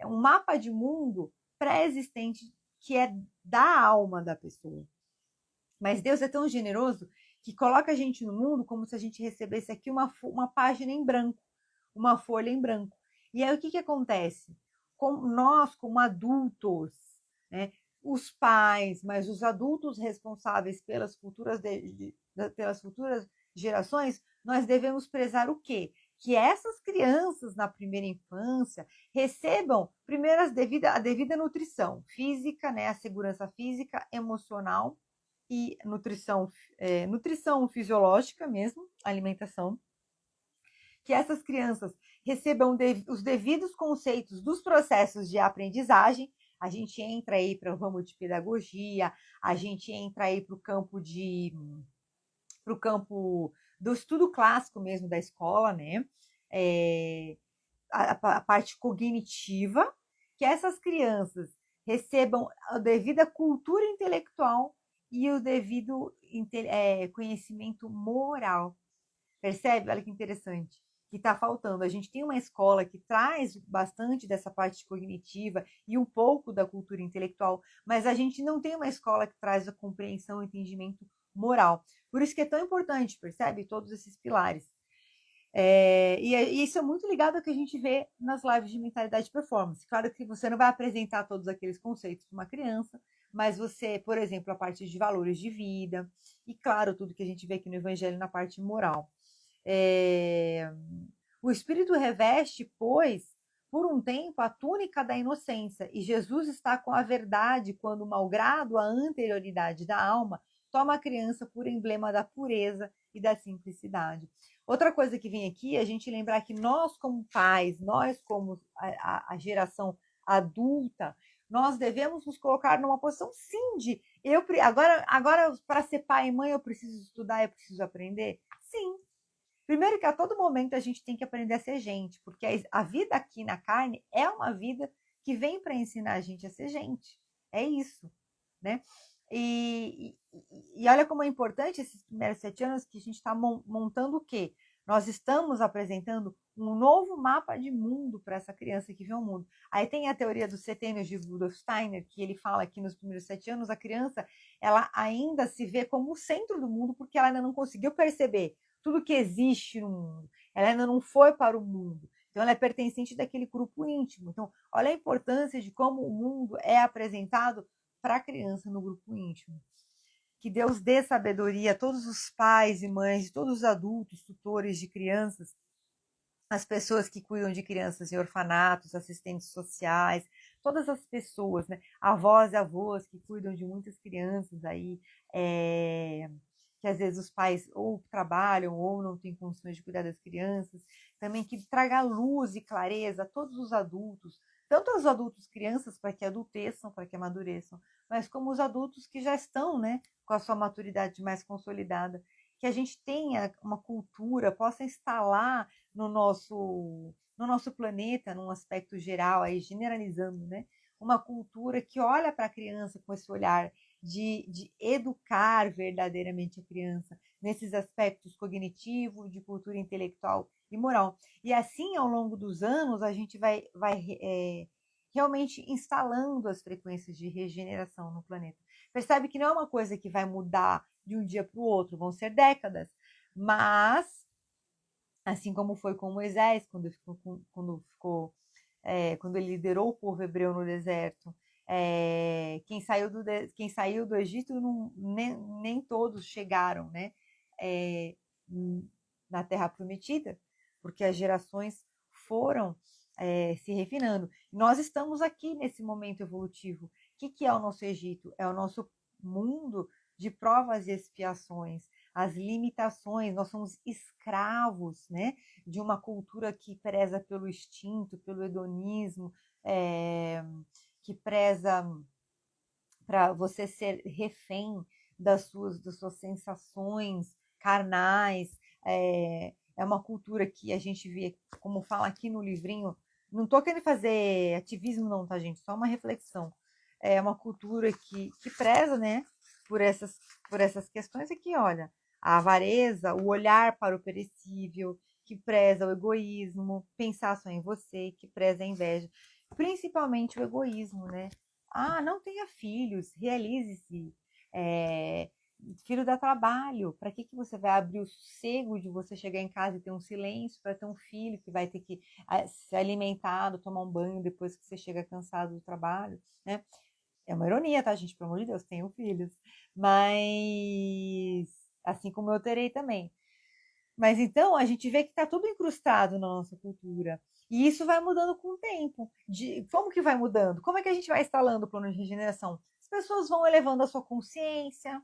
um mapa de mundo pré-existente que é da alma da pessoa. Mas Deus é tão generoso que coloca a gente no mundo como se a gente recebesse aqui uma página em branco, uma folha em branco. E aí o que acontece? Nós, como adultos, né, os pais, mas os adultos responsáveis pelas futuras gerações, nós devemos prezar o quê? Que essas crianças na primeira infância recebam primeiro a devida nutrição física, né, a segurança física, emocional e nutrição fisiológica mesmo, alimentação, que essas crianças recebam os devidos conceitos dos processos de aprendizagem. A gente entra aí para o ramo de pedagogia, a gente entra aí para o campo do estudo clássico mesmo da escola, né? A parte cognitiva, que essas crianças recebam a devida cultura intelectual e o devido conhecimento moral. Percebe? Olha que interessante. Que está faltando. A gente tem uma escola que traz bastante dessa parte cognitiva e um pouco da cultura intelectual, mas a gente não tem uma escola que traz a compreensão e entendimento moral. Por isso que é tão importante, percebe? Todos esses pilares. E isso é muito ligado ao que a gente vê nas lives de mentalidade e performance. Claro que você não vai apresentar todos aqueles conceitos para uma criança, mas você, por exemplo, a parte de valores de vida, e claro, tudo que a gente vê aqui no Evangelho na parte moral. O Espírito reveste, pois, por um tempo, a túnica da inocência, e Jesus está com a verdade quando, malgrado a anterioridade da alma, toma a criança por emblema da pureza e da simplicidade. Outra coisa que vem aqui é a gente lembrar que nós, como pais, nós, como a geração adulta, nós devemos nos colocar numa posição, sim, de agora para ser pai e mãe eu preciso estudar, eu preciso aprender? Sim. Primeiro que a todo momento a gente tem que aprender a ser gente, porque a vida aqui na carne é uma vida que vem para ensinar a gente a ser gente. É isso, né? E E olha como é importante esses primeiros 7 anos que a gente está montando o quê? Nós estamos apresentando um novo mapa de mundo para essa criança que vê o mundo. Aí tem a teoria dos setênios de Rudolf Steiner, que ele fala que nos primeiros 7 anos a criança ela ainda se vê como o centro do mundo, porque ela ainda não conseguiu perceber tudo que existe no mundo. Ela ainda não foi para o mundo. Então, ela é pertencente daquele grupo íntimo. Então, olha a importância de como o mundo é apresentado para a criança no grupo íntimo. Que Deus dê sabedoria a todos os pais e mães, todos os adultos, tutores de crianças, as pessoas que cuidam de crianças em orfanatos, assistentes sociais, todas as pessoas, né? Avós e avós que cuidam de muitas crianças aí, que às vezes os pais ou trabalham ou não têm condições de cuidar das crianças, também que traga luz e clareza a todos os adultos, tanto os adultos crianças para que adulteçam, para que amadureçam, mas como os adultos que já estão, né, com a sua maturidade mais consolidada, que a gente tenha uma cultura, possa instalar no nosso planeta, num aspecto geral, aí generalizando, né? Uma cultura que olha para a criança com esse olhar de educar verdadeiramente a criança nesses aspectos cognitivo, de cultura intelectual e moral. E assim, ao longo dos anos, a gente vai realmente instalando as frequências de regeneração no planeta. Percebe que não é uma coisa que vai mudar de um dia para o outro, vão ser décadas, mas assim como foi com Moisés, quando ele liderou o povo hebreu no deserto. Quem saiu do Egito, nem todos chegaram, né, é, na Terra Prometida, porque as gerações foram se refinando. Nós estamos aqui nesse momento evolutivo. O que é o nosso Egito? É o nosso mundo de provas e expiações, as limitações, nós somos escravos, né, de uma cultura que preza pelo instinto, pelo hedonismo, que preza para você ser refém das suas sensações carnais. É uma cultura que a gente vê, como fala aqui no livrinho, não estou querendo fazer ativismo não, tá, gente? Só uma reflexão. É uma cultura que preza, né, por essas questões aqui, olha, a avareza, o olhar para o perecível, que preza o egoísmo, pensar só em você, que preza a inveja, principalmente o egoísmo, né? Ah, não tenha filhos, realize-se. É, filho dá trabalho. Para que você vai abrir o sossego de você chegar em casa e ter um silêncio para ter um filho que vai ter que ser alimentado, tomar um banho depois que você chega cansado do trabalho, né? É uma ironia, tá, gente? Pelo amor de Deus, tenho filhos. Mas assim como eu terei também. Mas então a gente vê que está tudo incrustado na nossa cultura. E isso vai mudando com o tempo. Como que vai mudando? Como é que a gente vai instalando o plano de regeneração? As pessoas vão elevando a sua consciência,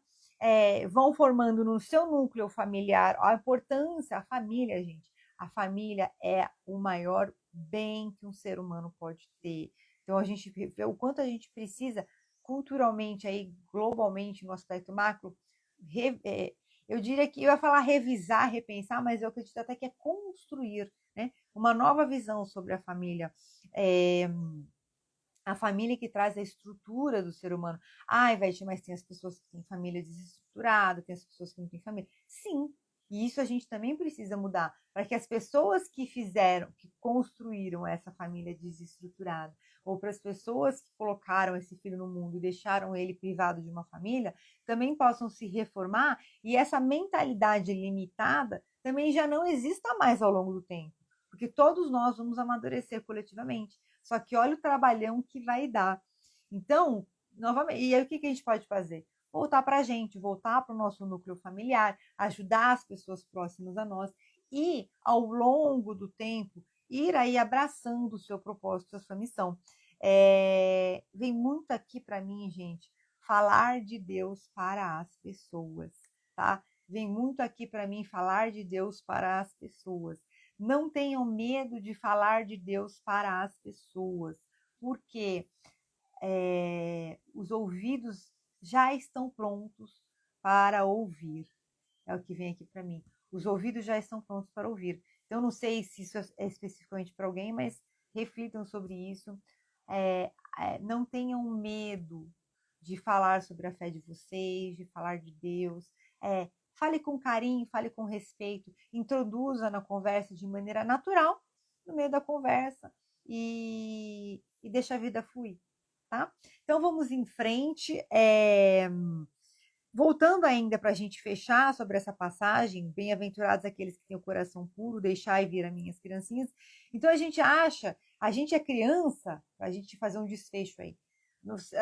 vão formando no seu núcleo familiar a importância, a família, gente. A família é o maior bem que um ser humano pode ter. Então a gente vê o quanto a gente precisa culturalmente, aí, globalmente, no aspecto macro, eu diria que eu ia falar revisar, repensar, mas eu acredito até que é construir, né, uma nova visão sobre a família. É, a família que traz a estrutura do ser humano. Ah, Ivete, mas tem as pessoas que têm família desestruturada, tem as pessoas que não têm família. Sim, e isso a gente também precisa mudar, para que as pessoas que construíram essa família desestruturada, ou para as pessoas que colocaram esse filho no mundo e deixaram ele privado de uma família, também possam se reformar e essa mentalidade limitada também já não exista mais ao longo do tempo, porque todos nós vamos amadurecer coletivamente. Só que olha o trabalhão que vai dar. Então, novamente, e aí o que a gente pode fazer? Voltar para a gente, voltar para o nosso núcleo familiar, ajudar as pessoas próximas a nós e, ao longo do tempo, ir aí abraçando o seu propósito, a sua missão. Vem muito aqui para mim, gente, falar de Deus para as pessoas, tá? Vem muito aqui para mim falar de Deus para as pessoas. Não tenham medo de falar de Deus para as pessoas, porque os ouvidos já estão prontos para ouvir. É o que vem aqui para mim. Os ouvidos já estão prontos para ouvir. Então, não sei se isso é especificamente para alguém, mas reflitam sobre isso. Não tenham medo de falar sobre a fé de vocês, de falar de Deus. Fale com carinho, fale com respeito, introduza na conversa de maneira natural, no meio da conversa, e deixa a vida fluir, tá? Então vamos em frente. Voltando ainda para a gente fechar sobre essa passagem, bem-aventurados aqueles que têm o coração puro, deixai vir as minhas criancinhas. Então a gente é criança, para a gente fazer um desfecho aí.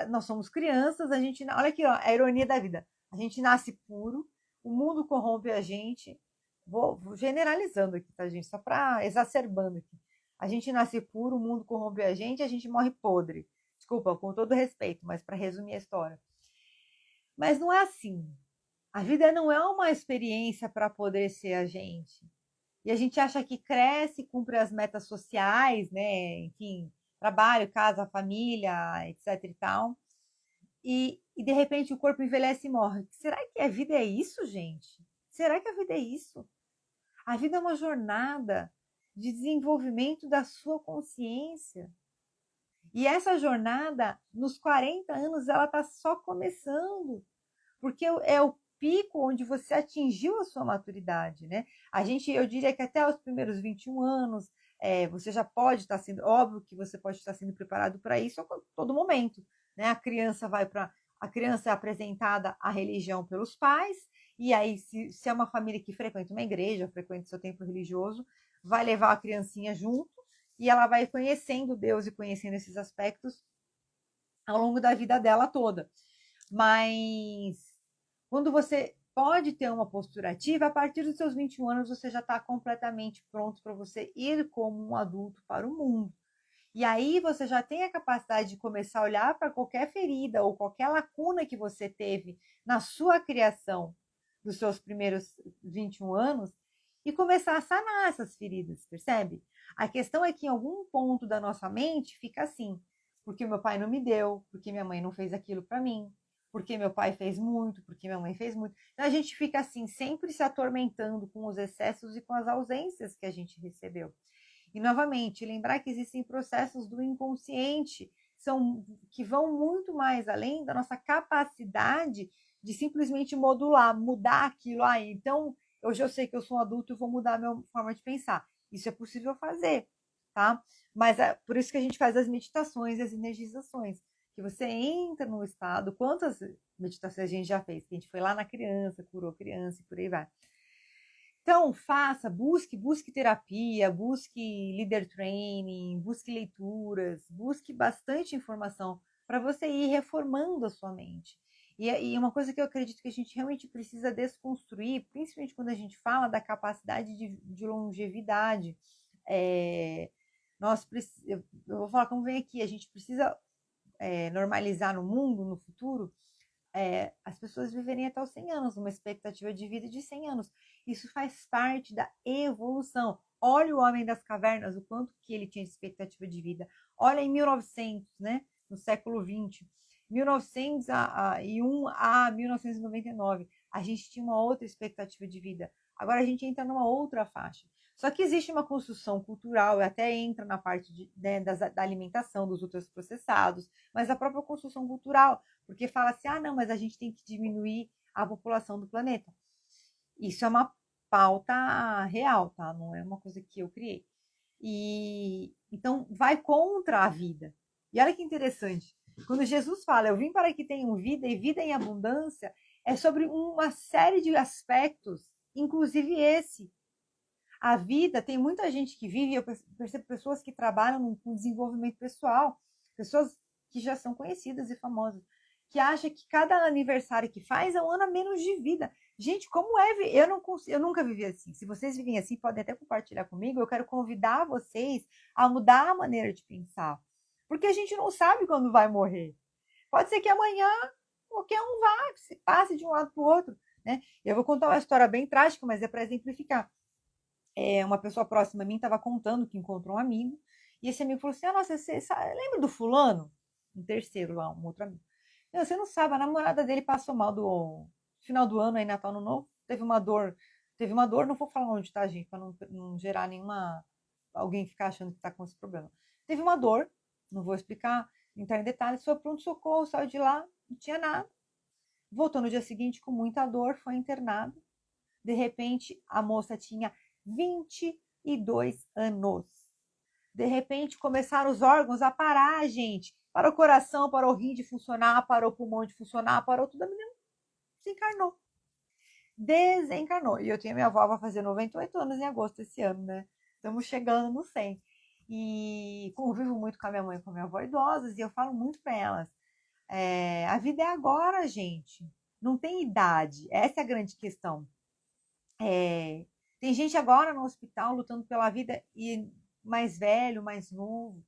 Nós somos crianças, olha aqui, ó, a ironia da vida. A gente nasce puro, o mundo corrompe a gente. Vou generalizando aqui, tá, gente? Só para exacerbando aqui. A gente nasce puro, o mundo corrompe a gente morre podre. Desculpa, com todo respeito, mas para resumir a história. Mas não é assim. A vida não é uma experiência para poder ser a gente. E a gente acha que cresce, cumpre as metas sociais, né? Enfim, trabalho, casa, família, etc e tal. E de repente o corpo envelhece e morre. Será que a vida é isso, gente? Será que a vida é isso? A vida é uma jornada de desenvolvimento da sua consciência. E essa jornada, nos 40 anos, ela está só começando. Porque é o pico onde você atingiu a sua maturidade, né? Eu diria que até os primeiros 21 anos, você já pode estar sendo, óbvio que você pode estar sendo preparado para isso a todo momento, né? A criança é apresentada à religião pelos pais, e aí, se é uma família que frequenta uma igreja, frequenta seu templo religioso, vai levar a criancinha junto, e ela vai conhecendo Deus e conhecendo esses aspectos ao longo da vida dela toda. Mas quando você pode ter uma postura ativa, a partir dos seus 21 anos você já está completamente pronto para você ir como um adulto para o mundo. E aí você já tem a capacidade de começar a olhar para qualquer ferida ou qualquer lacuna que você teve na sua criação dos seus primeiros 21 anos e começar a sanar essas feridas, percebe? A questão é que em algum ponto da nossa mente fica assim, porque meu pai não me deu, porque minha mãe não fez aquilo para mim, porque meu pai fez muito, porque minha mãe fez muito. Então a gente fica assim, sempre se atormentando com os excessos e com as ausências que a gente recebeu. E novamente, lembrar que existem processos do inconsciente que vão muito mais além da nossa capacidade de simplesmente modular, mudar aquilo aí. Então, hoje eu sei que eu sou um adulto e vou mudar a minha forma de pensar. Isso é possível fazer, tá? Mas é por isso que a gente faz as meditações e as energizações. Que você entra no estado, quantas meditações a gente já fez? Que a gente foi lá na criança, curou a criança e por aí vai. Então, busque terapia, busque leader training, busque leituras, busque bastante informação para você ir reformando a sua mente. E uma coisa que eu acredito que a gente realmente precisa desconstruir, principalmente quando a gente fala da capacidade de longevidade. Eu vou falar como vem aqui, a gente precisa normalizar no mundo, no futuro, as pessoas viverem até os 100 anos, uma expectativa de vida de 100 anos. Isso faz parte da evolução. Olha o homem das cavernas, o quanto que ele tinha de expectativa de vida. Olha em 1900, né, no século 20, 1901 a 1999, a gente tinha uma outra expectativa de vida. Agora a gente entra numa outra faixa. Só que existe uma construção cultural, e até entra na parte da alimentação, dos ultraprocessados, mas a própria construção cultural, porque fala assim, não, mas a gente tem que diminuir a população do planeta. Isso é uma pauta real, tá? Não é uma coisa que eu criei. E então vai contra a vida. E olha que interessante. Quando Jesus fala, eu vim para que tenham vida e vida em abundância, é sobre uma série de aspectos, inclusive esse. A vida, tem muita gente que vive, eu percebo pessoas que trabalham com desenvolvimento pessoal, pessoas que já são conhecidas e famosas, que acham que cada aniversário que faz é um ano a menos de vida. Gente, como é? Eu nunca vivi assim. Se vocês vivem assim, podem até compartilhar comigo. Eu quero convidar vocês a mudar a maneira de pensar. Porque a gente não sabe quando vai morrer. Pode ser que amanhã qualquer um vá, passe de um lado para o outro. Né? Eu vou contar uma história bem trágica, mas é para exemplificar. Uma pessoa próxima a mim estava contando que encontrou um amigo, e esse amigo falou assim, nossa, você lembra do fulano? Um terceiro lá, um outro amigo. Você não sabe, a namorada dele passou mal no final do ano, aí Natal, no Novo, teve uma dor, não vou falar onde, tá, gente, para não gerar alguém ficar achando que tá com esse problema. Teve uma dor, não vou explicar, entrar em detalhes, foi pronto-socorro, saiu de lá, não tinha nada. Voltou no dia seguinte com muita dor, foi internado. De repente, a moça tinha 22 anos. De repente, começaram os órgãos a parar, gente. Parou o coração, parou o rim de funcionar, parou o pulmão de funcionar, parou tudo. A menina desencarnou. Desencarnou. E eu tinha minha avó, vai fazer 98 anos em agosto esse ano, né? Estamos chegando no 100. E convivo muito com a minha mãe e com a minha avó idosas, e eu falo muito para elas, a vida é agora, gente. Não tem idade. Essa é a grande questão. Tem gente agora no hospital lutando pela vida, e mais velho, mais novo.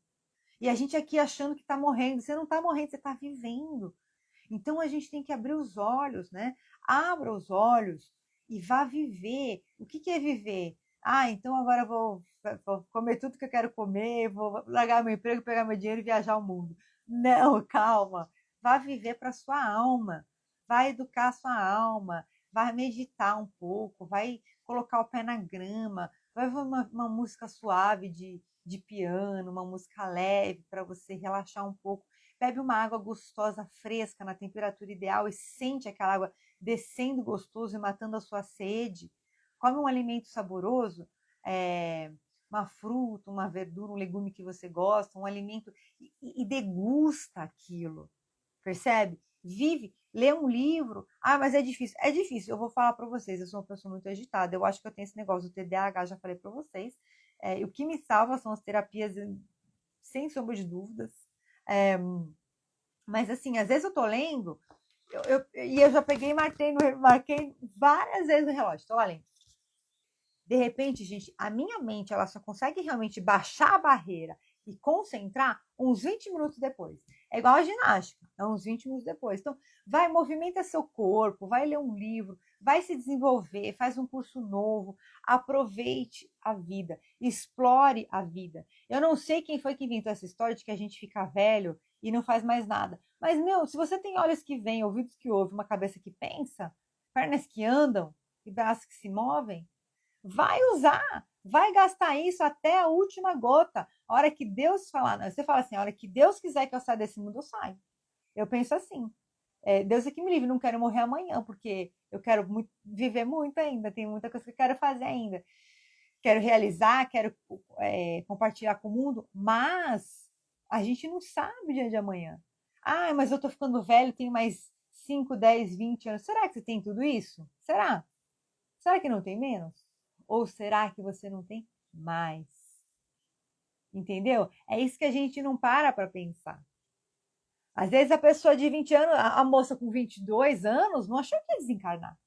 E a gente aqui achando que está morrendo. Você não está morrendo, você está vivendo. Então a gente tem que abrir os olhos, né? Abra os olhos e vá viver. O que é viver? Ah, então agora eu vou comer tudo que eu quero comer, vou largar meu emprego, pegar meu dinheiro e viajar o mundo. Não, calma. Vá viver para sua alma. Vai educar sua alma. Vai meditar um pouco. Vai colocar o pé na grama. Vai ver uma música suave de piano, uma música leve para você relaxar um pouco. Bebe uma água gostosa, fresca, na temperatura ideal e sente aquela água descendo gostoso e matando a sua sede. Come um alimento saboroso, uma fruta, uma verdura, um legume que você gosta, um alimento, e degusta aquilo, percebe? Vive, lê um livro. Ah, mas é difícil. É difícil, eu vou falar para vocês, eu sou uma pessoa muito agitada, eu acho que eu tenho esse negócio do TDAH, já falei para vocês. O que me salva são as terapias, sem sombra de dúvidas. É, mas assim, às vezes eu tô lendo, e eu já peguei e marquei várias vezes no relógio, tô lá lendo. De repente, gente, a minha mente, ela só consegue realmente baixar a barreira e concentrar uns 20 minutos depois. É igual a ginástica, é uns 20 minutos depois. Então, vai, movimenta seu corpo, vai ler um livro, vai se desenvolver, faz um curso novo, aproveite a vida, explore a vida. Eu não sei quem foi que inventou essa história de que a gente fica velho e não faz mais nada. Mas, meu, se você tem olhos que veem, ouvidos que ouvem, uma cabeça que pensa, pernas que andam e braços que se movem, vai usar, vai gastar isso até a última gota. A hora que Deus falar, você fala assim, a hora que Deus quiser que eu saia desse mundo, eu saio. Eu penso assim, Deus é que me livre, não quero morrer amanhã, porque eu quero viver muito ainda, tem muita coisa que eu quero fazer ainda. Quero realizar, quero compartilhar com o mundo, mas a gente não sabe o dia de amanhã. Ah, mas eu tô ficando velho, tenho mais 5, 10, 20 anos. Será que você tem tudo isso? Será? Será que não tem menos? Ou será que você não tem mais? Entendeu? É isso que a gente não para pensar. Às vezes a pessoa de 20 anos, a moça com 22 anos, não achou que ia desencarnar.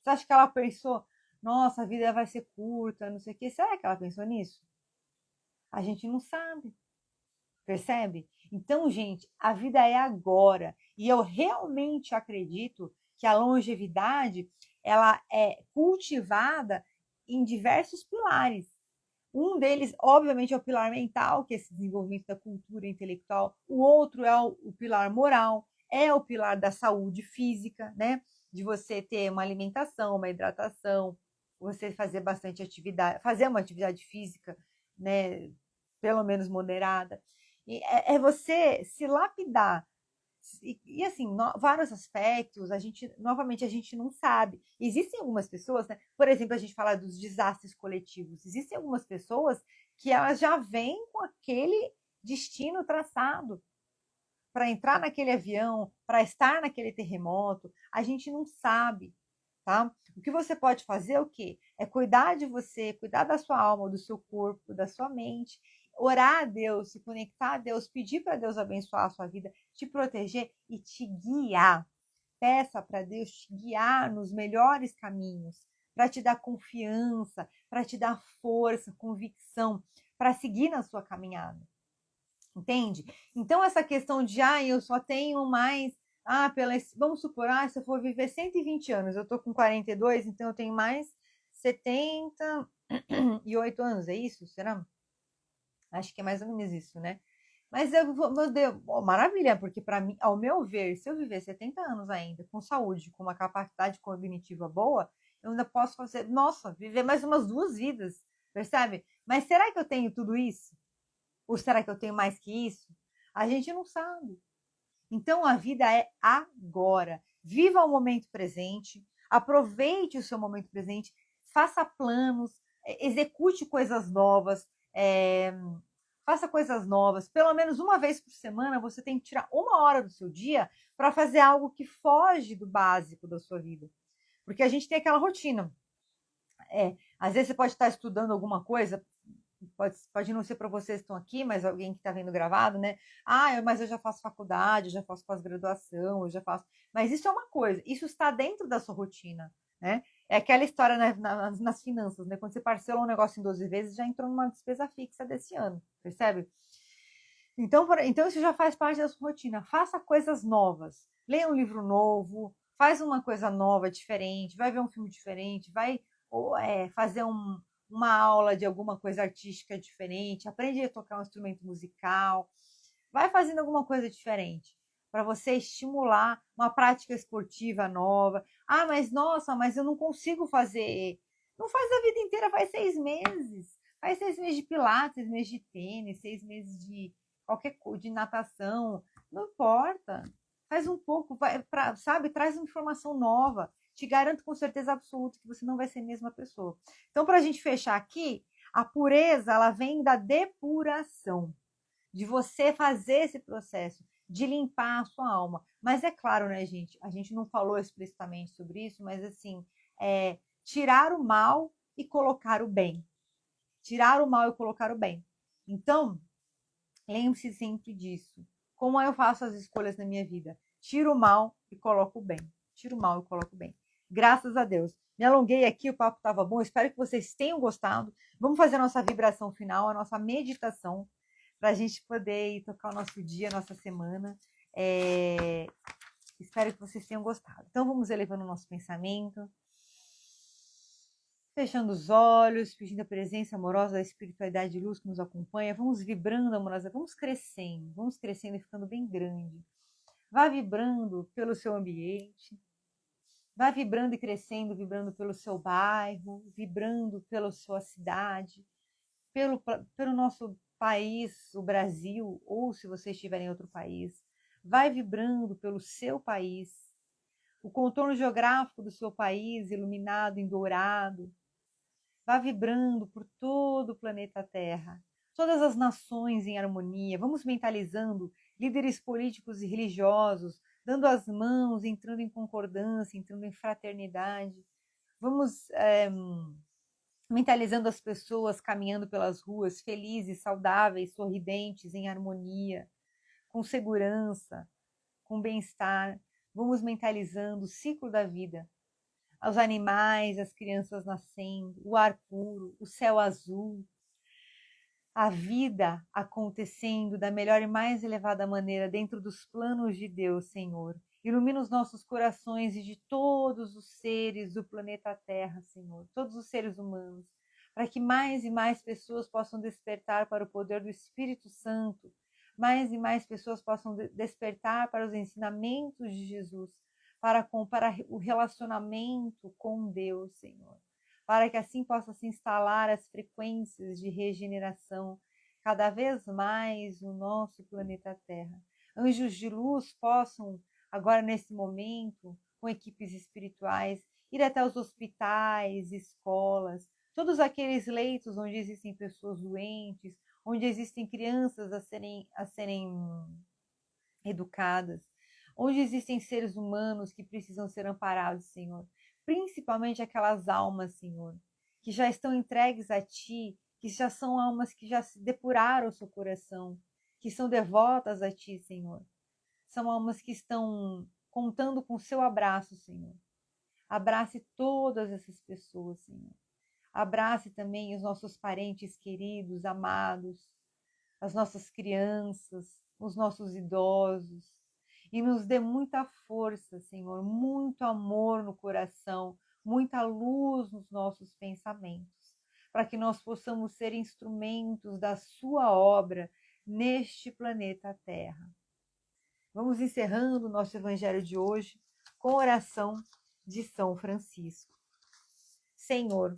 Você acha que ela pensou, nossa, a vida vai ser curta, não sei o quê? Será que ela pensou nisso? A gente não sabe. Percebe? Então, gente, a vida é agora. E eu realmente acredito que a longevidade, ela é cultivada em diversos pilares. Um deles, obviamente, é o pilar mental, que é esse desenvolvimento da cultura intelectual. O outro é o pilar moral, é o pilar da saúde física, né? De você ter uma alimentação, uma hidratação, você fazer bastante atividade, fazer uma atividade física, né? Pelo menos moderada. E é você se lapidar. E assim, vários aspectos, novamente, a gente não sabe. Existem algumas pessoas, né? Por exemplo, a gente fala dos desastres coletivos. Existem algumas pessoas que elas já vêm com aquele destino traçado para entrar naquele avião, para estar naquele terremoto. A gente não sabe, tá? O que você pode fazer é o quê? É cuidar de você, cuidar da sua alma, do seu corpo, da sua mente, orar a Deus, se conectar a Deus, pedir para Deus abençoar a sua vida, te proteger e te guiar. Peça para Deus te guiar nos melhores caminhos, para te dar confiança, para te dar força, convicção, para seguir na sua caminhada. Entende? Então, essa questão de, eu só tenho mais, vamos supor, se eu for viver 120 anos, eu tô com 42, então eu tenho mais 78 anos, é isso? Será? Acho que é mais ou menos isso, né? Mas meu Deus, maravilha, porque para mim, ao meu ver, se eu viver 70 anos ainda, com saúde, com uma capacidade cognitiva boa, eu ainda posso fazer, nossa, viver mais umas 2 vidas, percebe? Mas será que eu tenho tudo isso? Ou será que eu tenho mais que isso? A gente não sabe. Então a vida é agora. Viva o momento presente, aproveite o seu momento presente, faça planos, execute coisas novas, faça coisas novas. Pelo menos uma vez por semana você tem que tirar 1 hora do seu dia para fazer algo que foge do básico da sua vida. Porque a gente tem aquela rotina. Às vezes você pode estar estudando alguma coisa, pode não ser para vocês que estão aqui, mas alguém que está vendo gravado, né? Mas eu já faço faculdade, eu já faço pós-graduação, eu já faço. Mas isso é uma coisa, isso está dentro da sua rotina, né? É aquela história, né, nas finanças, né? Quando você parcela um negócio em 12 vezes, já entrou numa despesa fixa desse ano, percebe? Então isso já faz parte da sua rotina. Faça coisas novas. Leia um livro novo, faz uma coisa nova, diferente, vai ver um filme diferente, vai fazer uma aula de alguma coisa artística diferente, aprende a tocar um instrumento musical, vai fazendo alguma coisa diferente para você estimular uma prática esportiva nova. Mas nossa, mas eu não consigo fazer. Não faz a vida inteira, faz 6 meses. Faz 6 meses de pilates, 6 meses de tênis, 6 meses de qualquer coisa, de natação. Não importa. Faz um pouco, sabe? Traz uma informação nova. Te garanto com certeza absoluta que você não vai ser a mesma pessoa. Então, para a gente fechar aqui, a pureza, ela vem da depuração, de você fazer esse processo, de limpar a sua alma. Mas é claro, né, gente? A gente não falou explicitamente sobre isso, mas assim, tirar o mal e colocar o bem. Tirar o mal e colocar o bem. Então, lembre-se sempre disso. Como eu faço as escolhas na minha vida? Tiro o mal e coloco o bem. Tiro o mal e coloco o bem. Graças a Deus. Me alonguei aqui, o papo estava bom. Espero que vocês tenham gostado. Vamos fazer a nossa vibração final, a nossa meditação, para a gente poder ir tocar o nosso dia, a nossa semana. Espero que vocês tenham gostado. Então, vamos elevando o nosso pensamento. Fechando os olhos, pedindo a presença amorosa da espiritualidade de luz que nos acompanha. Vamos vibrando, amorosa. Vamos crescendo e ficando bem grande. Vá vibrando pelo seu ambiente. Vá vibrando e crescendo, vibrando pelo seu bairro, vibrando pela sua cidade, pelo nosso país, o Brasil, ou se você estiver em outro país. Vai vibrando pelo seu país. O contorno geográfico do seu país, iluminado em dourado. Vá vibrando por todo o planeta Terra. Todas as nações em harmonia. Vamos mentalizando líderes políticos e religiosos, dando as mãos, entrando em concordância, entrando em fraternidade. Vamos mentalizando as pessoas caminhando pelas ruas, felizes, saudáveis, sorridentes, em harmonia, com segurança, com bem-estar. Vamos mentalizando o ciclo da vida. Os animais, as crianças nascendo, o ar puro, o céu azul, a vida acontecendo da melhor e mais elevada maneira dentro dos planos de Deus, Senhor. Ilumina os nossos corações e de todos os seres do planeta Terra, Senhor, todos os seres humanos, para que mais e mais pessoas possam despertar para o poder do Espírito Santo, mais e mais pessoas possam despertar para os ensinamentos de Jesus, para o relacionamento com Deus, Senhor, para que assim possa se instalar as frequências de regeneração cada vez mais no nosso planeta Terra. Anjos de luz possam, agora nesse momento, com equipes espirituais, ir até os hospitais, escolas, todos aqueles leitos onde existem pessoas doentes, onde existem crianças a serem educadas, onde existem seres humanos que precisam ser amparados, Senhor. Principalmente aquelas almas, Senhor, que já estão entregues a Ti, que já são almas que já se depuraram o seu coração, que são devotas a Ti, Senhor. São almas que estão contando com o seu abraço, Senhor. Abrace todas essas pessoas, Senhor. Abrace também os nossos parentes queridos, amados, as nossas crianças, os nossos idosos. E nos dê muita força, Senhor, muito amor no coração, muita luz nos nossos pensamentos, para que nós possamos ser instrumentos da sua obra neste planeta Terra. Vamos encerrando o nosso evangelho de hoje com a oração de São Francisco. Senhor,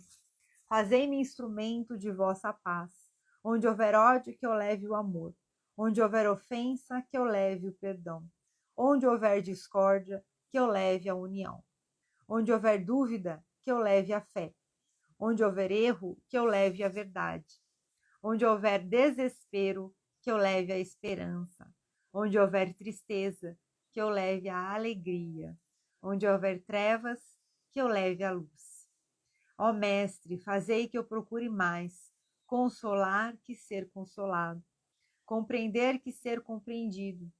fazei-me instrumento de vossa paz. Onde houver ódio, que eu leve o amor. Onde houver ofensa, que eu leve o perdão. Onde houver discórdia, que eu leve a união. Onde houver dúvida, que eu leve a fé. Onde houver erro, que eu leve a verdade. Onde houver desespero, que eu leve a esperança. Onde houver tristeza, que eu leve a alegria. Onde houver trevas, que eu leve a luz. Ó Mestre, fazei que eu procure mais consolar que ser consolado, compreender que ser compreendido,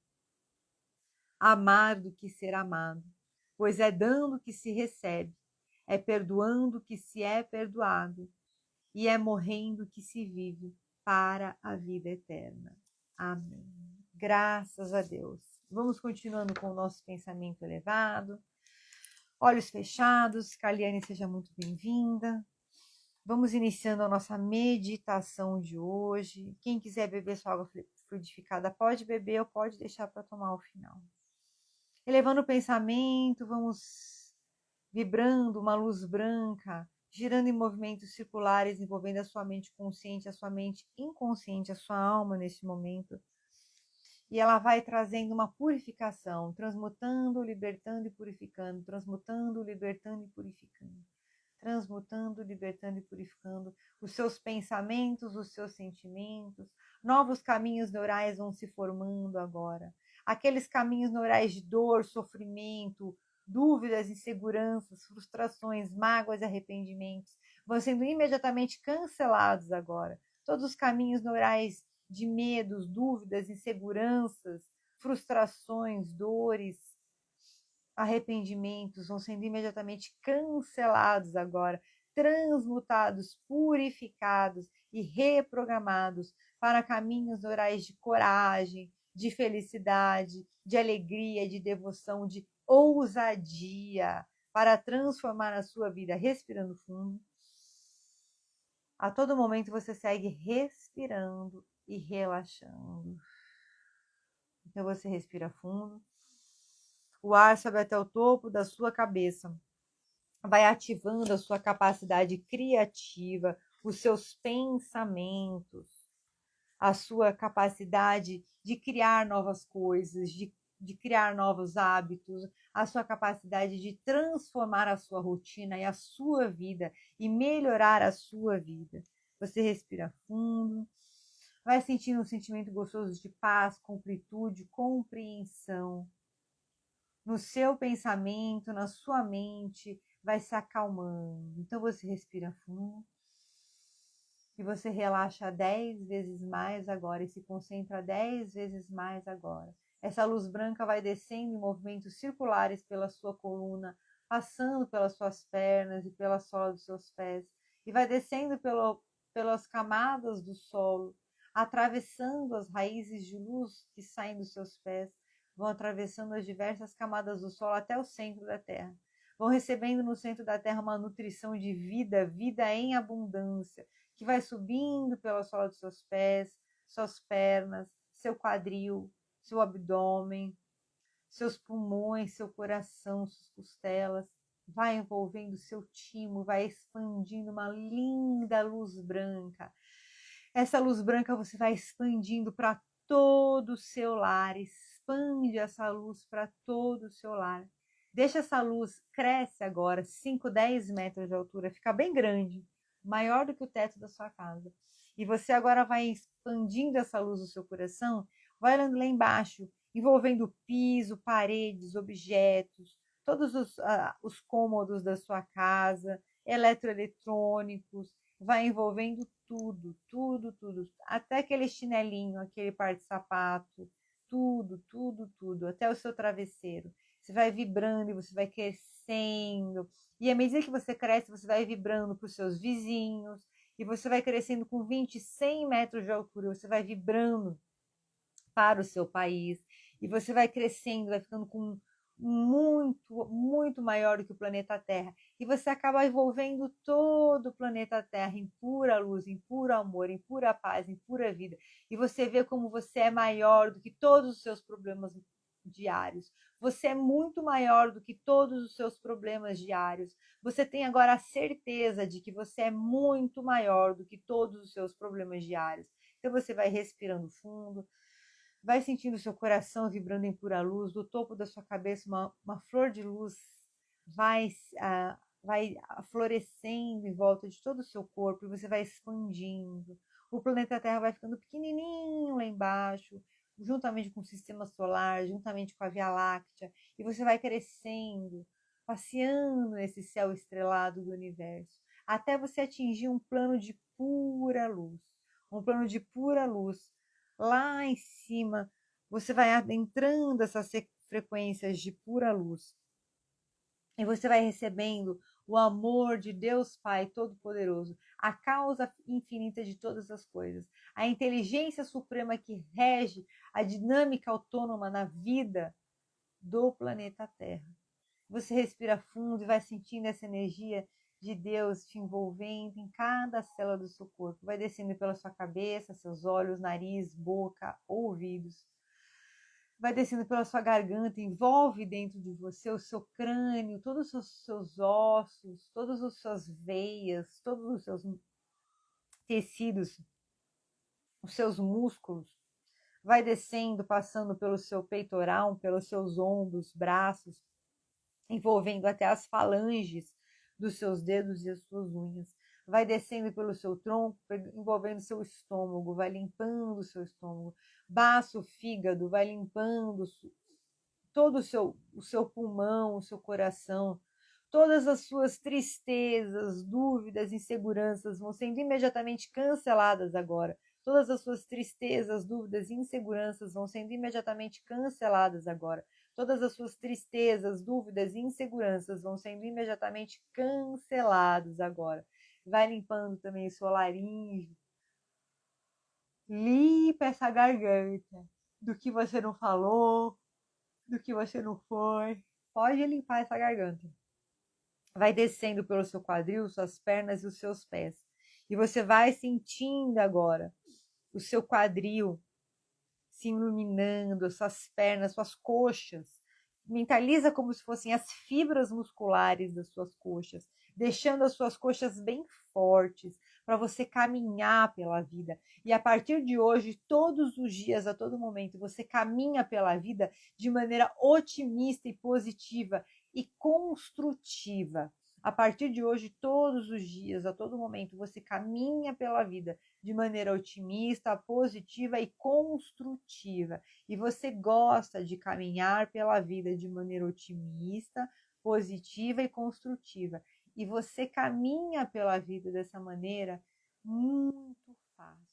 amar do que ser amado, pois é dando que se recebe, é perdoando que se é perdoado, e é morrendo que se vive para a vida eterna. Amém. Graças a Deus. Vamos continuando com o nosso pensamento elevado. Olhos fechados. Kaliane, seja muito bem-vinda. Vamos iniciando a nossa meditação de hoje. Quem quiser beber sua água fluidificada pode beber ou pode deixar para tomar ao final. Elevando o pensamento, vamos vibrando uma luz branca, girando em movimentos circulares, envolvendo a sua mente consciente, a sua mente inconsciente, a sua alma neste momento. E ela vai trazendo uma purificação, transmutando, libertando e purificando, transmutando, libertando e purificando. Transmutando, libertando e purificando os seus pensamentos, os seus sentimentos. Novos caminhos neurais vão se formando agora. Aqueles caminhos neurais de dor, sofrimento, dúvidas, inseguranças, frustrações, mágoas e arrependimentos vão sendo imediatamente cancelados agora. Todos os caminhos neurais de medos, dúvidas, inseguranças, frustrações, dores, arrependimentos vão sendo imediatamente cancelados agora, transmutados, purificados e reprogramados para caminhos neurais de coragem, de felicidade, de alegria, de devoção, de ousadia, para transformar a sua vida. Respirando fundo. A todo momento você segue respirando e relaxando. Então você respira fundo. O ar sobe até o topo da sua cabeça, vai ativando a sua capacidade criativa, os seus pensamentos, a sua capacidade de criar novas coisas, de criar novos hábitos, a sua capacidade de transformar a sua rotina e a sua vida e melhorar a sua vida. Você respira fundo, vai sentindo um sentimento gostoso de paz, completude, compreensão. No seu pensamento, na sua mente, vai se acalmando. Então você respira fundo e você relaxa 10 vezes mais agora e se concentra 10 vezes mais agora. Essa luz branca vai descendo em movimentos circulares pela sua coluna, passando pelas suas pernas e pela sola dos seus pés, e vai descendo pelas camadas do solo, atravessando as raízes de luz que saem dos seus pés, vão atravessando as diversas camadas do solo até o centro da Terra. Vão recebendo no centro da Terra uma nutrição de vida, vida em abundância, que vai subindo pela sola dos seus pés, suas pernas, seu quadril, seu abdômen, seus pulmões, seu coração, suas costelas, vai envolvendo seu timo, vai expandindo uma linda luz branca. Essa luz branca você vai expandindo para todo o seu lar, expande essa luz para todo o seu lar. Deixa essa luz, cresce agora, 5, 10 metros de altura, fica bem grande, maior do que o teto da sua casa. E você agora vai expandindo essa luz do seu coração, vai olhando lá embaixo, envolvendo piso, paredes, objetos, todos os cômodos da sua casa, eletroeletrônicos, vai envolvendo tudo, tudo, tudo, até aquele chinelinho, aquele par de sapato, tudo, tudo, tudo, até o seu travesseiro. Você vai vibrando e você vai crescendo. E à medida que você cresce, você vai vibrando para os seus vizinhos. E você vai crescendo com 20, 100 metros de altura. Você vai vibrando para o seu país. E você vai crescendo, vai ficando com muito, muito maior do que o planeta Terra. E você acaba envolvendo todo o planeta Terra em pura luz, em puro amor, em pura paz, em pura vida. E você vê como você é maior do que todos os seus problemas diários. Você é muito maior do que todos os seus problemas diários. Você tem agora a certeza de que você é muito maior do que todos os seus problemas diários. Então você vai respirando fundo, Vai sentindo o seu coração vibrando em pura luz, do topo da sua cabeça uma flor de luz vai, vai florescendo em volta de todo o seu corpo e você vai expandindo. O planeta Terra vai ficando pequenininho lá embaixo, juntamente com o sistema solar, juntamente com a Via Láctea, e você vai crescendo, passeando nesse céu estrelado do universo, até você atingir um plano de pura luz. Um plano de pura luz. Lá em cima, você vai adentrando essas frequências de pura luz. E você vai recebendo o amor de Deus Pai Todo-Poderoso, a causa infinita de todas as coisas, a inteligência suprema que rege a dinâmica autônoma na vida do planeta Terra. Você respira fundo e vai sentindo essa energia de Deus te envolvendo em cada célula do seu corpo. Vai descendo pela sua cabeça, seus olhos, nariz, boca, ouvidos. Vai descendo pela sua garganta, envolve dentro de você o seu crânio, todos os seus ossos, todas as suas veias, todos os seus tecidos, os seus músculos. Vai descendo, passando pelo seu peitoral, pelos seus ombros, braços, envolvendo até as falanges dos seus dedos e as suas unhas. Vai descendo pelo seu tronco, envolvendo seu estômago, vai limpando o seu estômago. Baço, fígado, vai limpando todo o seu pulmão, o seu coração. Todas as suas tristezas, dúvidas, inseguranças vão sendo imediatamente canceladas agora. Todas as suas tristezas, dúvidas e inseguranças vão sendo imediatamente canceladas agora. Todas as suas tristezas, dúvidas e inseguranças vão sendo imediatamente canceladas agora. Vai limpando também sua laringe. Limpa essa garganta do que você não falou, do que você não foi. Pode limpar essa garganta. Vai descendo pelo seu quadril, suas pernas e os seus pés. E você vai sentindo agora o seu quadril se iluminando, suas pernas, suas coxas. Mentaliza como se fossem as fibras musculares das suas coxas, deixando as suas coxas bem fortes para você caminhar pela vida. E a partir de hoje, todos os dias, a todo momento, você caminha pela vida de maneira otimista e positiva e construtiva. A partir de hoje, todos os dias, a todo momento, você caminha pela vida de maneira otimista, positiva e construtiva. E você gosta de caminhar pela vida de maneira otimista, positiva e construtiva. E você caminha pela vida dessa maneira muito fácil,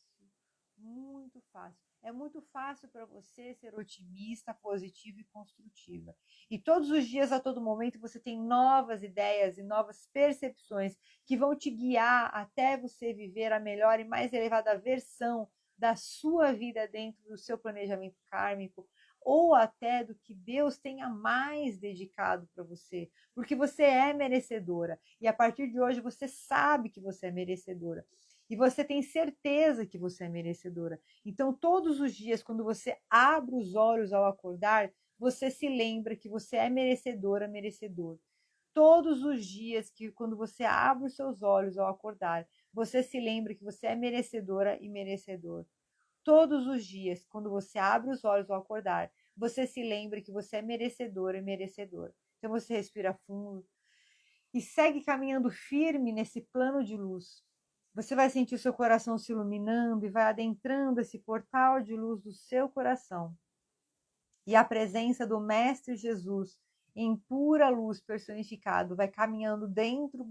muito fácil. É muito fácil para você ser otimista, positiva e construtiva. E todos os dias, a todo momento, você tem novas ideias e novas percepções que vão te guiar até você viver a melhor e mais elevada versão da sua vida dentro do seu planejamento kármico, ou até do que Deus tenha mais dedicado para você, porque você é merecedora. E a partir de hoje você sabe que você é merecedora. E você tem certeza que você é merecedora. Então, todos os dias, quando você abre os olhos ao acordar, você se lembra que você é merecedora, merecedor. Todos os dias que, quando você abre os seus olhos ao acordar, você se lembra que você é merecedora e merecedor. Todos os dias, quando você abre os olhos ao acordar, você se lembra que você é merecedora e merecedor. Então, você respira fundo e segue caminhando firme nesse plano de luz. Você vai sentir o seu coração se iluminando e vai adentrando esse portal de luz do seu coração. E a presença do Mestre Jesus, em pura luz personificado, vai caminhando dentro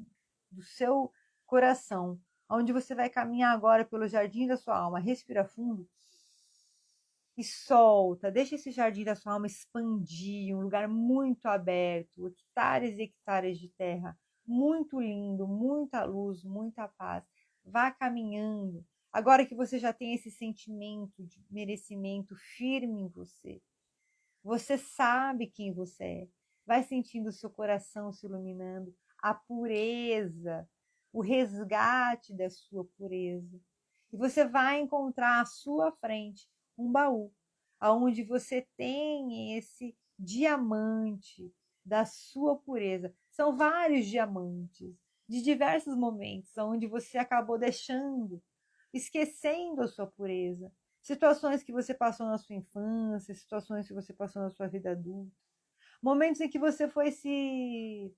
do seu coração, onde você vai caminhar agora pelo jardim da sua alma. Respira fundo e solta. Deixa esse jardim da sua alma expandir, um lugar muito aberto, hectares e hectares de terra, muito lindo, muita luz, muita paz. Vá caminhando. Agora que você já tem esse sentimento de merecimento firme em você, você sabe quem você é. Vai sentindo o seu coração se iluminando, a pureza, o resgate da sua pureza. E você vai encontrar à sua frente um baú, onde você tem esse diamante da sua pureza. São vários diamantes, de diversos momentos, onde você acabou deixando, esquecendo a sua pureza, Situações que você passou na sua infância, situações que você passou na sua vida adulta, momentos em que você foi se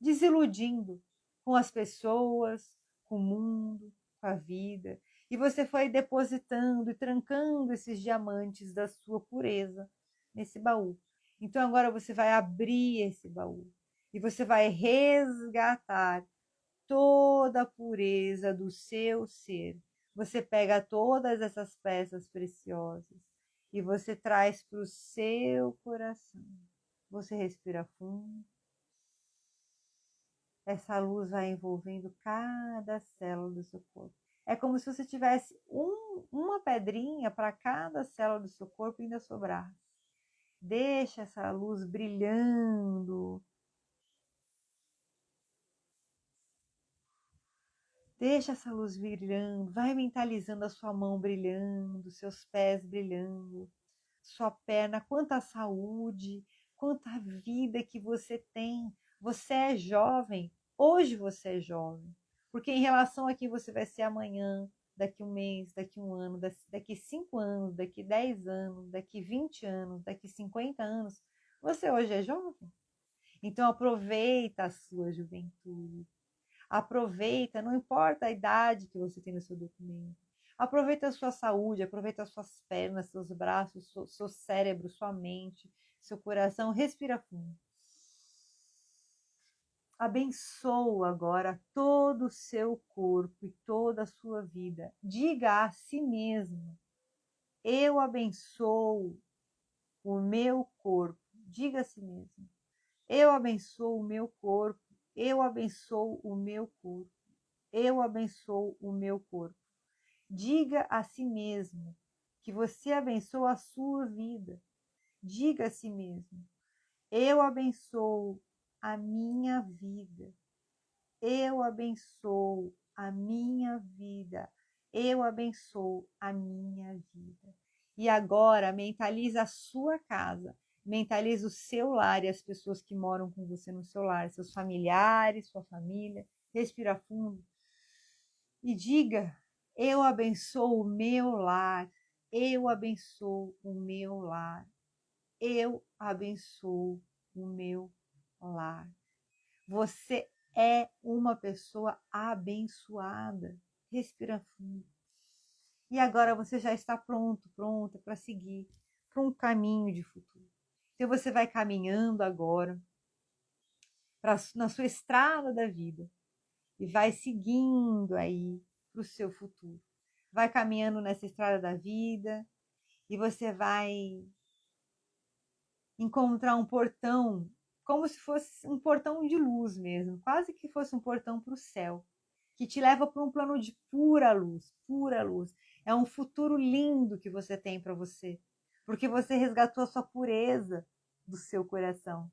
desiludindo com as pessoas, com o mundo, com a vida, e você foi depositando e trancando esses diamantes da sua pureza nesse baú. Então agora você vai abrir esse baú e você vai resgatar toda a pureza do seu ser. Você pega todas essas peças preciosas e você traz para o seu coração. Você respira fundo. Essa luz vai envolvendo cada célula do seu corpo. É como se você tivesse uma pedrinha para cada célula do seu corpo e ainda sobrar. Deixa essa luz brilhando. Deixa essa luz brilhando. Vai mentalizando a sua mão brilhando, seus pés brilhando, sua perna. Quanta saúde, quanta vida que você tem. Você é jovem. Hoje você é jovem. Porque em relação a quem você vai ser amanhã, daqui um mês, daqui um ano, daqui 5 anos, daqui 10 anos, daqui 20 anos, daqui 50 anos, você hoje é jovem. Então aproveita a sua juventude. Aproveita, não importa a idade que você tem no seu documento. Aproveita a sua saúde, aproveita as suas pernas, seus braços, seu cérebro, sua mente, seu coração. Respira fundo. Abençoa agora todo o seu corpo e toda a sua vida. Diga a si mesmo: eu abençoo o meu corpo. Diga a si mesmo: eu abençoo o meu corpo. Eu abençoo o meu corpo. Eu abençoo o meu corpo. Diga a si mesmo que você abençoa a sua vida. Diga a si mesmo: eu abençoo a minha vida. Eu abençoo a minha vida. Eu abençoo a minha vida. E agora mentaliza a sua casa. Mentaliza o seu lar e as pessoas que moram com você no seu lar, seus familiares, sua família. Respira fundo e diga: eu abençoo o meu lar. Eu abençoo o meu lar. Eu abençoo o meu lar. Você é uma pessoa abençoada. Respira fundo. E agora você já está pronto, pronta para seguir para um caminho de futuro. Então você vai caminhando agora na sua estrada da vida e vai seguindo aí para o seu futuro. Vai caminhando nessa estrada da vida e você vai encontrar um portão, como se fosse um portão de luz mesmo, quase que fosse um portão para o céu, que te leva para um plano de pura luz, pura luz. É um futuro lindo que você tem para você, porque você resgatou a sua pureza do seu coração.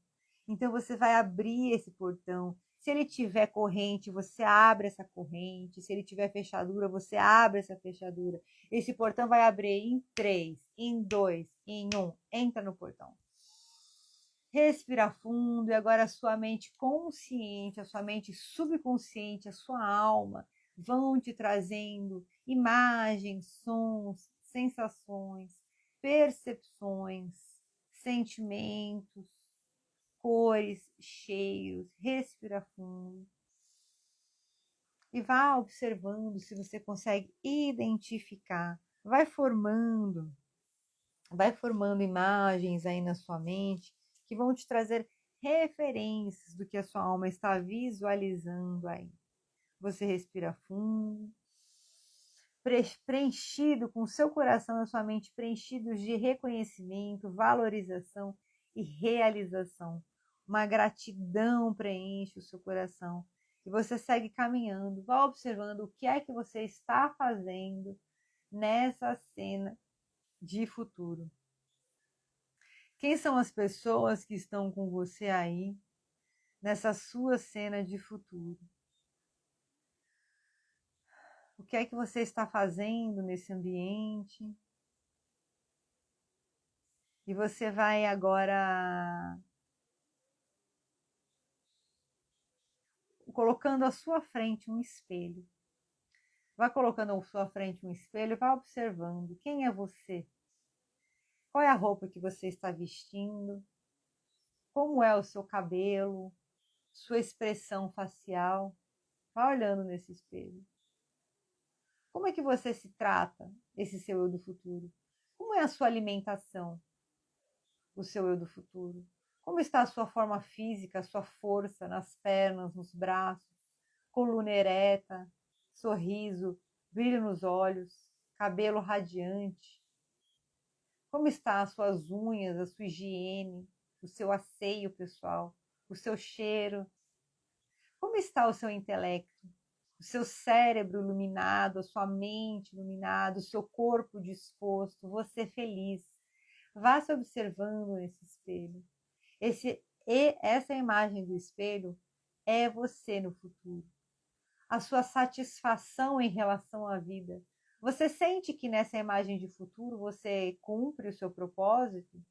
Então você vai abrir esse portão. Se ele tiver corrente, você abre essa corrente. Se ele tiver fechadura, você abre essa fechadura. Esse portão vai abrir em 3, em 2, em 1. Entra no portão. Respira fundo e agora a sua mente consciente, a sua mente subconsciente, a sua alma vão te trazendo imagens, sons, sensações, percepções, sentimentos, cores, cheiros. Respira fundo e vá observando se você consegue identificar. Vai formando imagens aí na sua mente que vão te trazer referências do que a sua alma está visualizando aí. Você respira fundo, preenchido com o seu coração e a sua mente preenchidos de reconhecimento, valorização e realização. Uma gratidão preenche o seu coração e você segue caminhando, vá observando o que é que você está fazendo nessa cena de futuro. Quem são as pessoas que estão com você aí, nessa sua cena de futuro? O que é que você está fazendo nesse ambiente? E você vai agora colocando à sua frente um espelho. Vai colocando à sua frente um espelho e vai observando quem é você. Qual é a roupa que você está vestindo? Como é o seu cabelo? Sua expressão facial? Vai olhando nesse espelho. Como é que você se trata, esse seu eu do futuro? Como é a sua alimentação, o seu eu do futuro? Como está a sua forma física, a sua força nas pernas, nos braços, coluna ereta, sorriso, brilho nos olhos, cabelo radiante? Como está as suas unhas, a sua higiene, o seu asseio pessoal, o seu cheiro? Como está o seu intelecto? O seu cérebro iluminado, a sua mente iluminada, o seu corpo disposto, você feliz. Vá se observando nesse espelho. Essa imagem do espelho é você no futuro. A sua satisfação em relação à vida. Você sente que nessa imagem de futuro você cumpre o seu propósito?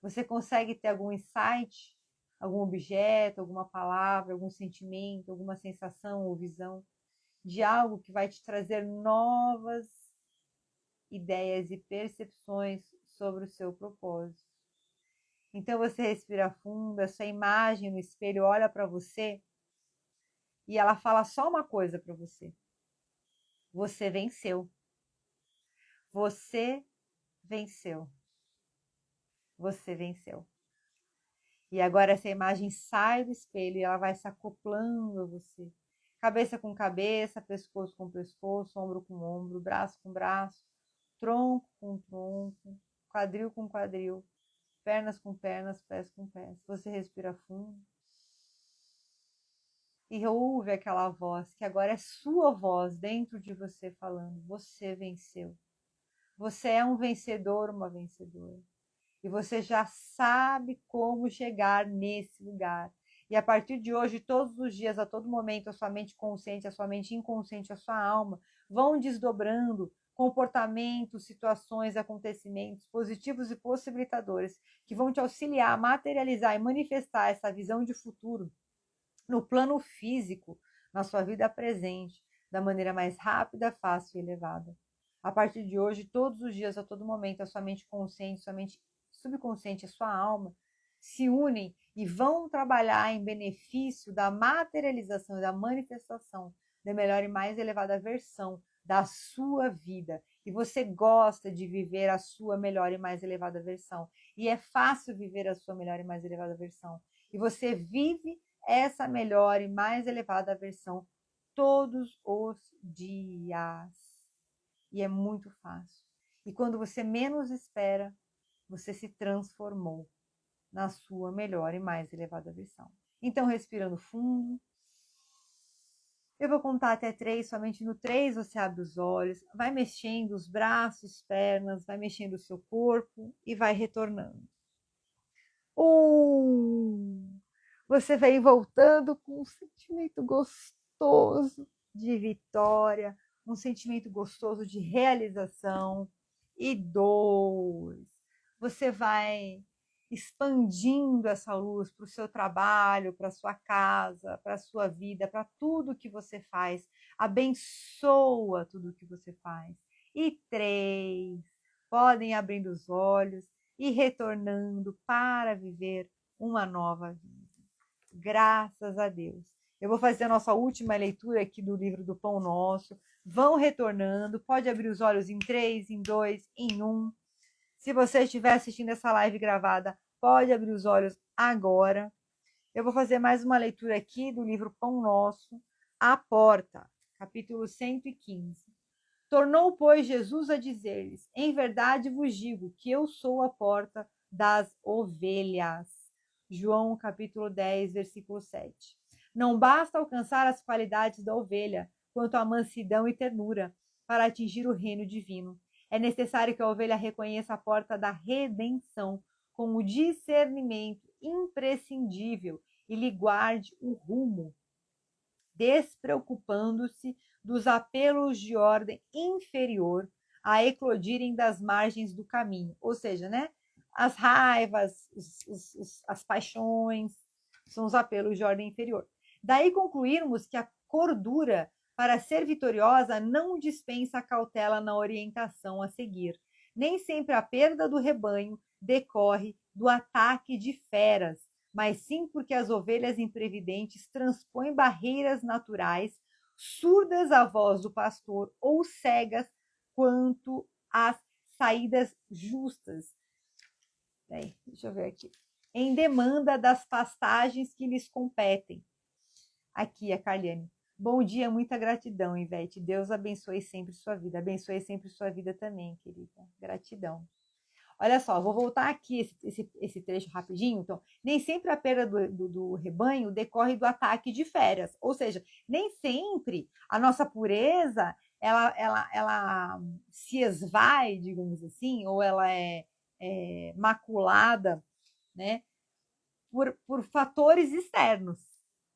Você consegue ter algum insight, algum objeto, alguma palavra, algum sentimento, alguma sensação ou visão de algo que vai te trazer novas ideias e percepções sobre o seu propósito? Então você respira fundo, essa imagem no espelho olha para você e ela fala só uma coisa para você. Você venceu. Você venceu. Você venceu. E agora essa imagem sai do espelho e ela vai se acoplando a você. Cabeça com cabeça, pescoço com pescoço, ombro com ombro, braço com braço, tronco com tronco, quadril com quadril, pernas com pernas, pés com pés. Você respira fundo e ouve aquela voz, que agora é sua voz dentro de você falando: você venceu. Você é um vencedor, uma vencedora. E você já sabe como chegar nesse lugar. E a partir de hoje, todos os dias, a todo momento, a sua mente consciente, a sua mente inconsciente, a sua alma vão desdobrando comportamentos, situações, acontecimentos positivos e possibilitadores que vão te auxiliar a materializar e manifestar essa visão de futuro no plano físico, na sua vida presente, da maneira mais rápida, fácil e elevada. A partir de hoje, todos os dias, a todo momento, a sua mente consciente, sua mente subconsciente, a sua alma se unem e vão trabalhar em benefício da materialização e da manifestação da melhor e mais elevada versão da sua vida. E você gosta de viver a sua melhor e mais elevada versão. E é fácil viver a sua melhor e mais elevada versão. E você vive essa melhor e mais elevada versão todos os dias. E é muito fácil. E quando você menos espera, você se transformou na sua melhor e mais elevada versão. Então, respirando fundo, eu vou contar até 3, somente no 3 você abre os olhos, vai mexendo os braços, pernas, vai mexendo o seu corpo e vai retornando. 1. Você vem voltando com um sentimento gostoso de vitória, um sentimento gostoso de realização. E 2. Você vai expandindo essa luz para o seu trabalho, para a sua casa, para a sua vida, para tudo que você faz. Abençoa tudo que você faz. E 3. Podem abrindo os olhos e retornando para viver uma nova vida. Graças a Deus. Eu vou fazer a nossa última leitura aqui do livro do Pão Nosso. Vão retornando, pode abrir os olhos em 3, em 2, em 1. Se você estiver assistindo essa live gravada, pode abrir os olhos agora. Eu vou fazer mais uma leitura aqui do livro Pão Nosso, A Porta, capítulo 115. Tornou, pois, Jesus a dizer-lhes: em verdade vos digo que eu sou a porta das ovelhas. João, capítulo 10, versículo 7. Não basta alcançar as qualidades da ovelha, quanto à mansidão e ternura, para atingir o reino divino. É necessário que a ovelha reconheça a porta da redenção com o discernimento imprescindível e lhe guarde o rumo, despreocupando-se dos apelos de ordem inferior a eclodirem das margens do caminho. Ou seja, né, as raivas, as paixões, são os apelos de ordem inferior. Daí concluirmos que a cordura para ser vitoriosa, não dispensa a cautela na orientação a seguir. Nem sempre a perda do rebanho decorre do ataque de feras, mas sim porque as ovelhas imprevidentes transpõem barreiras naturais, surdas à voz do pastor ou cegas quanto às saídas justas. Deixa eu ver aqui. Em demanda das pastagens que lhes competem. Aqui, a Carliane. Bom dia, muita gratidão, Ivete. Deus abençoe sempre sua vida. Abençoe sempre sua vida também, querida. Gratidão. Olha só, vou voltar aqui esse trecho rapidinho. Então, nem sempre a perda do rebanho decorre do ataque de feras. Ou seja, nem sempre a nossa pureza ela se esvai, digamos assim, ou ela é maculada, né, por fatores externos,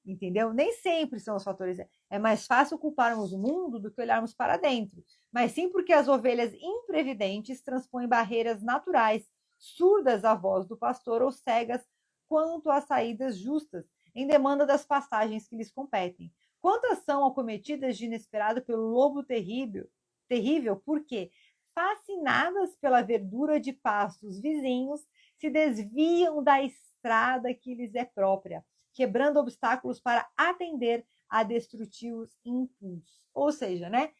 entendeu? Nem sempre são os fatores. É mais fácil culparmos o mundo do que olharmos para dentro, mas sim porque as ovelhas imprevidentes transpõem barreiras naturais, surdas à voz do pastor ou cegas quanto às saídas justas, em demanda das pastagens que lhes competem. Quantas são acometidas de inesperado pelo lobo terrível, porque, fascinadas pela verdura de pastos vizinhos, se desviam da estrada que lhes é própria, quebrando obstáculos para atender a destrutivos impulsos. Ou seja, né?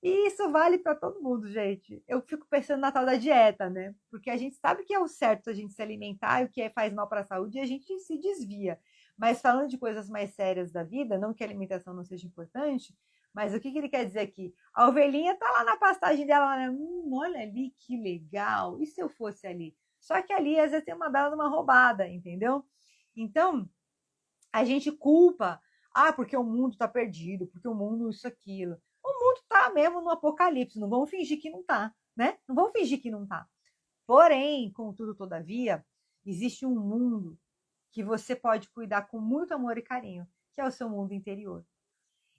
E isso vale para todo mundo, gente. Eu fico pensando na tal da dieta, né? Porque a gente sabe que é o certo a gente se alimentar e o que faz mal para a saúde e a gente se desvia. Mas falando de coisas mais sérias da vida, não que a alimentação não seja importante, mas o que ele quer dizer aqui? A ovelhinha tá lá na pastagem dela, né? Olha ali que legal. E se eu fosse ali? Só que ali às vezes tem uma bela de uma roubada, entendeu? Então, a gente culpa, porque o mundo está perdido, porque o mundo isso, aquilo. O mundo está mesmo no apocalipse, não vamos fingir que não está, né? Não vamos fingir que não está. Porém, contudo, todavia, existe um mundo que você pode cuidar com muito amor e carinho, que é o seu mundo interior.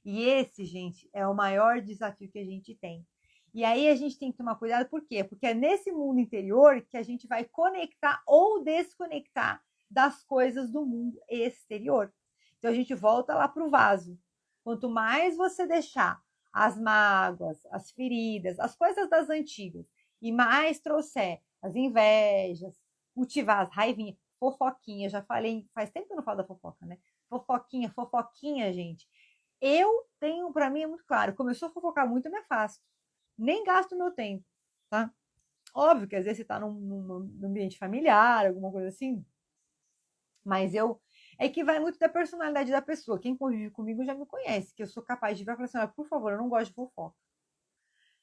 E esse, gente, é o maior desafio que a gente tem. E aí a gente tem que tomar cuidado, por quê? Porque é nesse mundo interior que a gente vai conectar ou desconectar das coisas do mundo exterior. Então a gente volta lá para o vaso. Quanto mais você deixar as mágoas, as feridas, as coisas das antigas, e mais trouxer as invejas, cultivar as raivinhas, fofoquinha, já falei, faz tempo que eu não falo da fofoca, né? Fofoquinha, gente. Eu tenho, para mim é muito claro, começou a fofocar muito, eu me afasto. Nem gasto meu tempo, tá? Óbvio que às vezes você tá num ambiente familiar, alguma coisa assim, mas é que vai muito da personalidade da pessoa. Quem convive comigo já me conhece, que eu sou capaz de vir e falar assim, por favor, eu não gosto de fofoca.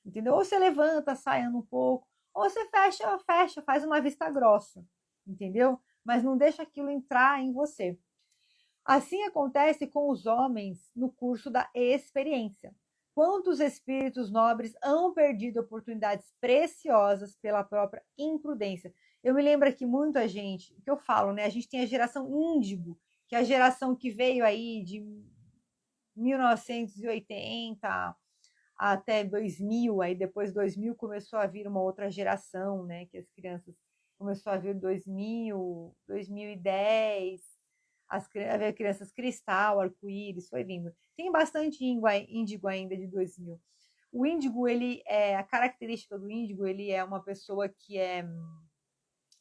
Entendeu? Ou você levanta, sai um pouco, ou você fecha, faz uma vista grossa, entendeu? Mas não deixa aquilo entrar em você. Assim acontece com os homens no curso da experiência. Quantos espíritos nobres hão perdido oportunidades preciosas pela própria imprudência? Eu me lembro aqui muita gente, que eu falo, né? A gente tem a geração índigo, que é a geração que veio aí de 1980 até 2000, aí depois 2000 começou a vir uma outra geração, né? Que as crianças começou a vir 2000, 2010, havia crianças cristal, arco-íris, foi vindo. Tem bastante índigo ainda de 2000. O índigo, a característica do índigo, ele é uma pessoa que é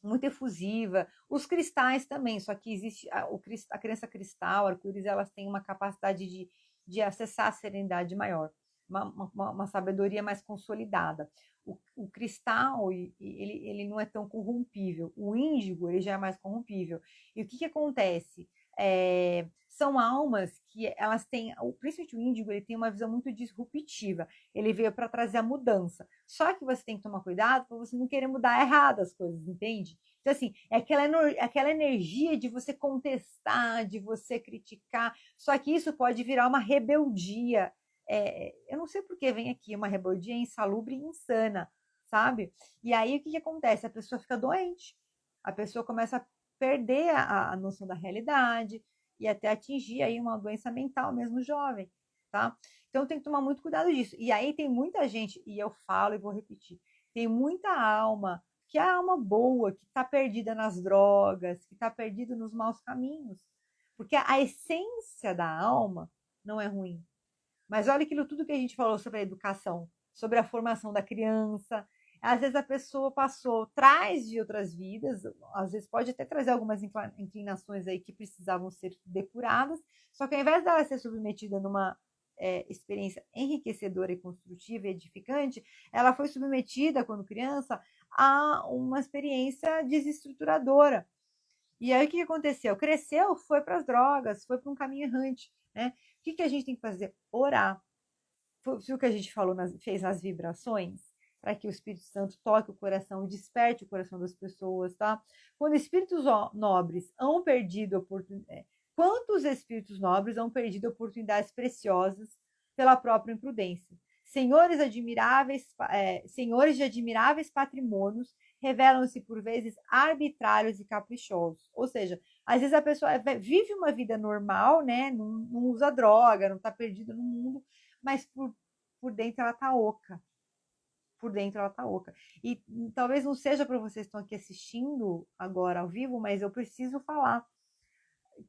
muito efusiva. Os cristais também, só que existe a criança cristal, arco-íris, elas têm uma capacidade de acessar a serenidade maior, uma sabedoria mais consolidada. O cristal, ele não é tão corrompível. O índigo, ele já é mais corrompível. E o que acontece? São almas que elas têm, principalmente o índigo, ele tem uma visão muito disruptiva. Ele veio para trazer a mudança. Só que você tem que tomar cuidado para você não querer mudar errado as coisas, entende? Então, assim, é aquela energia de você contestar, de você criticar. Só que isso pode virar uma rebeldia. Eu não sei por que vem aqui uma rebeldia insalubre e insana, sabe? E aí o que acontece? A pessoa fica doente. A pessoa começa a perder a noção da realidade e até atingir aí uma doença mental mesmo jovem, tá? Então tem que tomar muito cuidado disso. E aí tem muita gente, e eu falo e vou repetir, tem muita alma, que é a alma boa, que está perdida nas drogas, que está perdida nos maus caminhos. Porque a essência da alma não é ruim. Mas olha aquilo tudo que a gente falou sobre a educação, sobre a formação da criança. Às vezes a pessoa traz de outras vidas, às vezes pode até trazer algumas inclinações aí que precisavam ser depuradas, só que ao invés dela ser submetida numa experiência enriquecedora e construtiva e edificante, ela foi submetida, quando criança, a uma experiência desestruturadora. E aí o que aconteceu? Cresceu, foi para as drogas, foi para um caminho errante. Né? O que a gente tem que fazer? Orar. Foi o que a gente falou, fez nas vibrações, para que o Espírito Santo toque o coração e desperte o coração das pessoas, tá? Quando espíritos nobres hão perdido oportunidades, quantos espíritos nobres hão perdido oportunidades preciosas pela própria imprudência? Senhores de admiráveis patrimônios revelam-se por vezes arbitrários e caprichosos. Ou seja, às vezes a pessoa vive uma vida normal, né? Não usa droga, não está perdida no mundo, mas por dentro ela tá oca. Por dentro ela tá oca. E talvez não seja para vocês que estão aqui assistindo agora ao vivo, mas eu preciso falar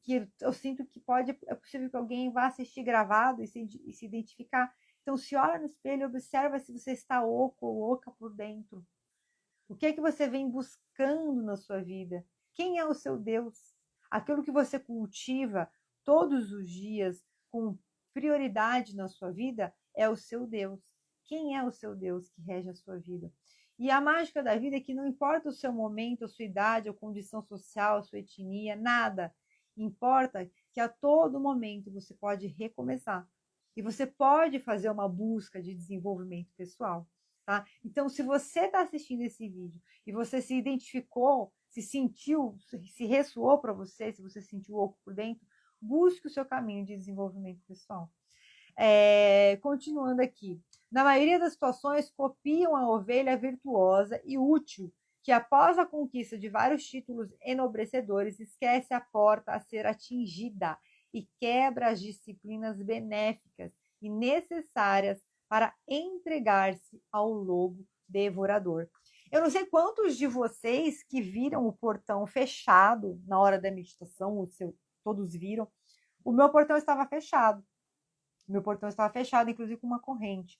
que eu sinto que é possível que alguém vá assistir gravado e se identificar. Então, se olha no espelho, observa se você está oco ou oca por dentro. O que é que você vem buscando na sua vida? Quem é o seu Deus? Aquilo que você cultiva todos os dias com prioridade na sua vida é o seu Deus. Quem é o seu Deus que rege a sua vida? E a mágica da vida é que não importa o seu momento, a sua idade, a condição social, a sua etnia, nada. Importa que a todo momento você pode recomeçar. E você pode fazer uma busca de desenvolvimento pessoal. Tá? Então, se você está assistindo esse vídeo e você se identificou, se sentiu, se ressoou para você, se você sentiu oco por dentro, busque o seu caminho de desenvolvimento pessoal. Continuando aqui. Na maioria das situações, copiam a ovelha virtuosa e útil, que após a conquista de vários títulos enobrecedores, esquece a porta a ser atingida e quebra as disciplinas benéficas e necessárias para entregar-se ao lobo devorador. Eu não sei quantos de vocês que viram o portão fechado na hora da meditação, todos viram. O meu portão estava fechado. Meu portão estava fechado, inclusive com uma corrente.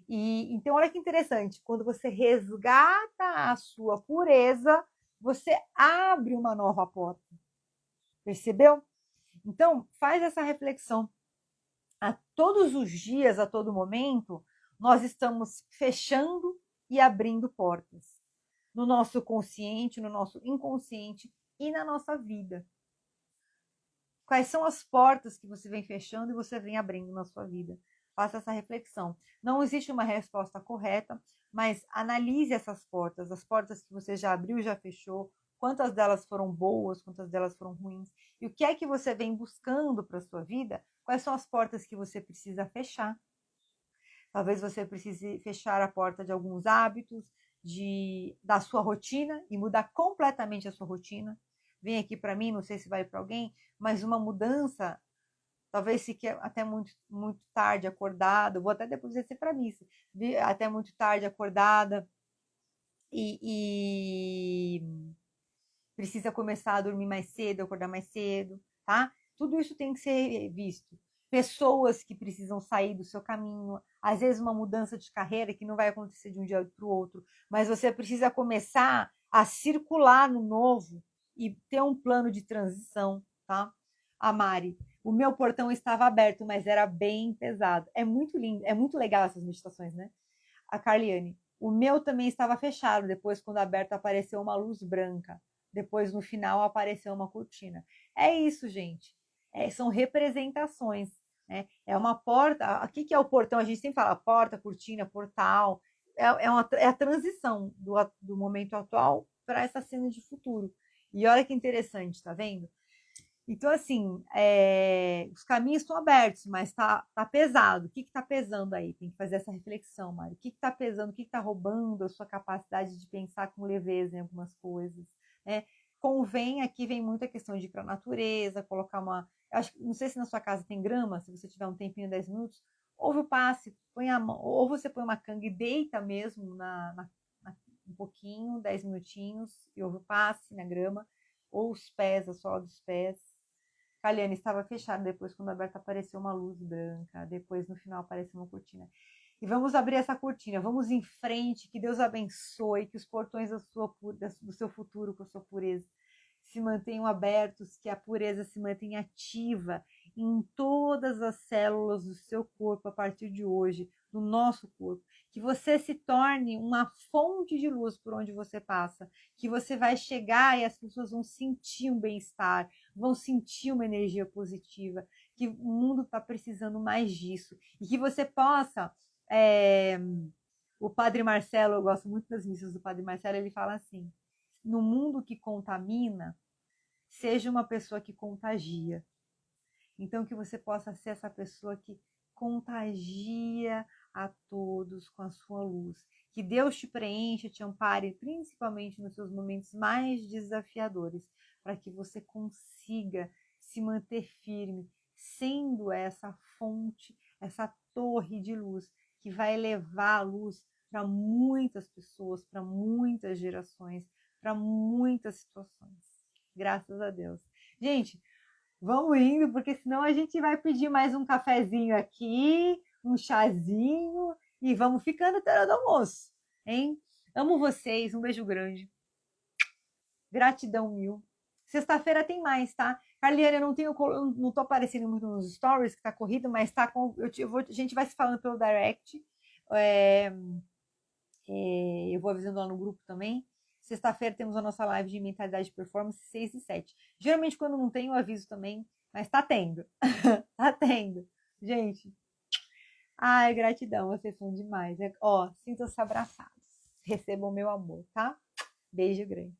E então, olha que interessante, quando você resgata a sua pureza, você abre uma nova porta. Percebeu? Então, faz essa reflexão. A todos os dias, a todo momento, nós estamos fechando e abrindo portas. No nosso consciente, no nosso inconsciente e na nossa vida. Quais são as portas que você vem fechando e você vem abrindo na sua vida? Faça essa reflexão. Não existe uma resposta correta, mas analise essas portas, as portas que você já abriu, já fechou, quantas delas foram boas, quantas delas foram ruins, e o que é que você vem buscando para a sua vida, quais são as portas que você precisa fechar. Talvez você precise fechar a porta de alguns hábitos, da sua rotina e mudar completamente a sua rotina. Vem aqui para mim, não sei se vai para alguém, mas uma mudança, talvez fique até muito, muito tarde acordada, vou até depois descer para missa, até muito tarde acordada e precisa começar a dormir mais cedo, acordar mais cedo, tá? Tudo isso tem que ser visto. Pessoas que precisam sair do seu caminho, às vezes uma mudança de carreira que não vai acontecer de um dia para o outro, mas você precisa começar a circular no novo e ter um plano de transição, tá? A Mari, o meu portão estava aberto, mas era bem pesado. É muito lindo, é muito legal essas meditações, né? A Carliane, o meu também estava fechado, depois quando aberto apareceu uma luz branca. Depois, no final, apareceu uma cortina. É isso, gente. São representações. Né? É uma porta. O que é o portão? A gente sempre fala porta, cortina, portal. É a transição do momento atual para essa cena de futuro. E olha que interessante, tá vendo? Então, assim, os caminhos estão abertos, mas tá pesado. O que está pesando aí? Tem que fazer essa reflexão, Mário. O que está pesando? O que está roubando a sua capacidade de pensar com leveza em algumas coisas? Né? Convém, aqui vem muita questão de ir para a natureza, colocar não sei se na sua casa tem grama, se você tiver um tempinho, 10 minutos, ouve o passe, põe a mão, ou você põe uma canga e deita mesmo um pouquinho, 10 minutinhos, e ouve o passe na grama, ou os pés, a sola dos pés. Kaliane, estava fechada, depois quando aberta apareceu uma luz branca, depois no final apareceu uma cortina. E vamos abrir essa cortina, vamos em frente, que Deus abençoe, que os portões do seu futuro com a sua pureza se mantenham abertos, que a pureza se mantenha ativa em todas as células do seu corpo a partir de hoje, do nosso corpo. Que você se torne uma fonte de luz por onde você passa, que você vai chegar e as pessoas vão sentir um bem-estar, vão sentir uma energia positiva, que o mundo está precisando mais disso, e que você possa... O Padre Marcelo, eu gosto muito das missas do Padre Marcelo, ele fala assim, no mundo que contamina, seja uma pessoa que contagia. Então, que você possa ser essa pessoa que contagia a todos com a sua luz. Que Deus te preencha, te ampare, principalmente nos seus momentos mais desafiadores, para que você consiga se manter firme, sendo essa fonte, essa torre de luz, que vai levar a luz para muitas pessoas, para muitas gerações, para muitas situações. Graças a Deus. Gente, vamos indo, porque senão a gente vai pedir mais um cafezinho aqui, um chazinho, e vamos ficando até a hora do almoço, hein? Amo vocês, um beijo grande. Gratidão mil. Sexta-feira tem mais, tá? Carliane, não tô aparecendo muito nos stories, que tá corrido, mas tá com. A gente vai se falando pelo direct. Eu vou avisando lá no grupo também. Sexta-feira temos a nossa live de mentalidade de performance, 6 e 7. Geralmente, quando não tem, eu aviso também, mas tá tendo. Tá tendo. Gente, ai, gratidão, vocês são demais. Ó, sintam-se abraçados. Recebam meu amor, tá? Beijo grande.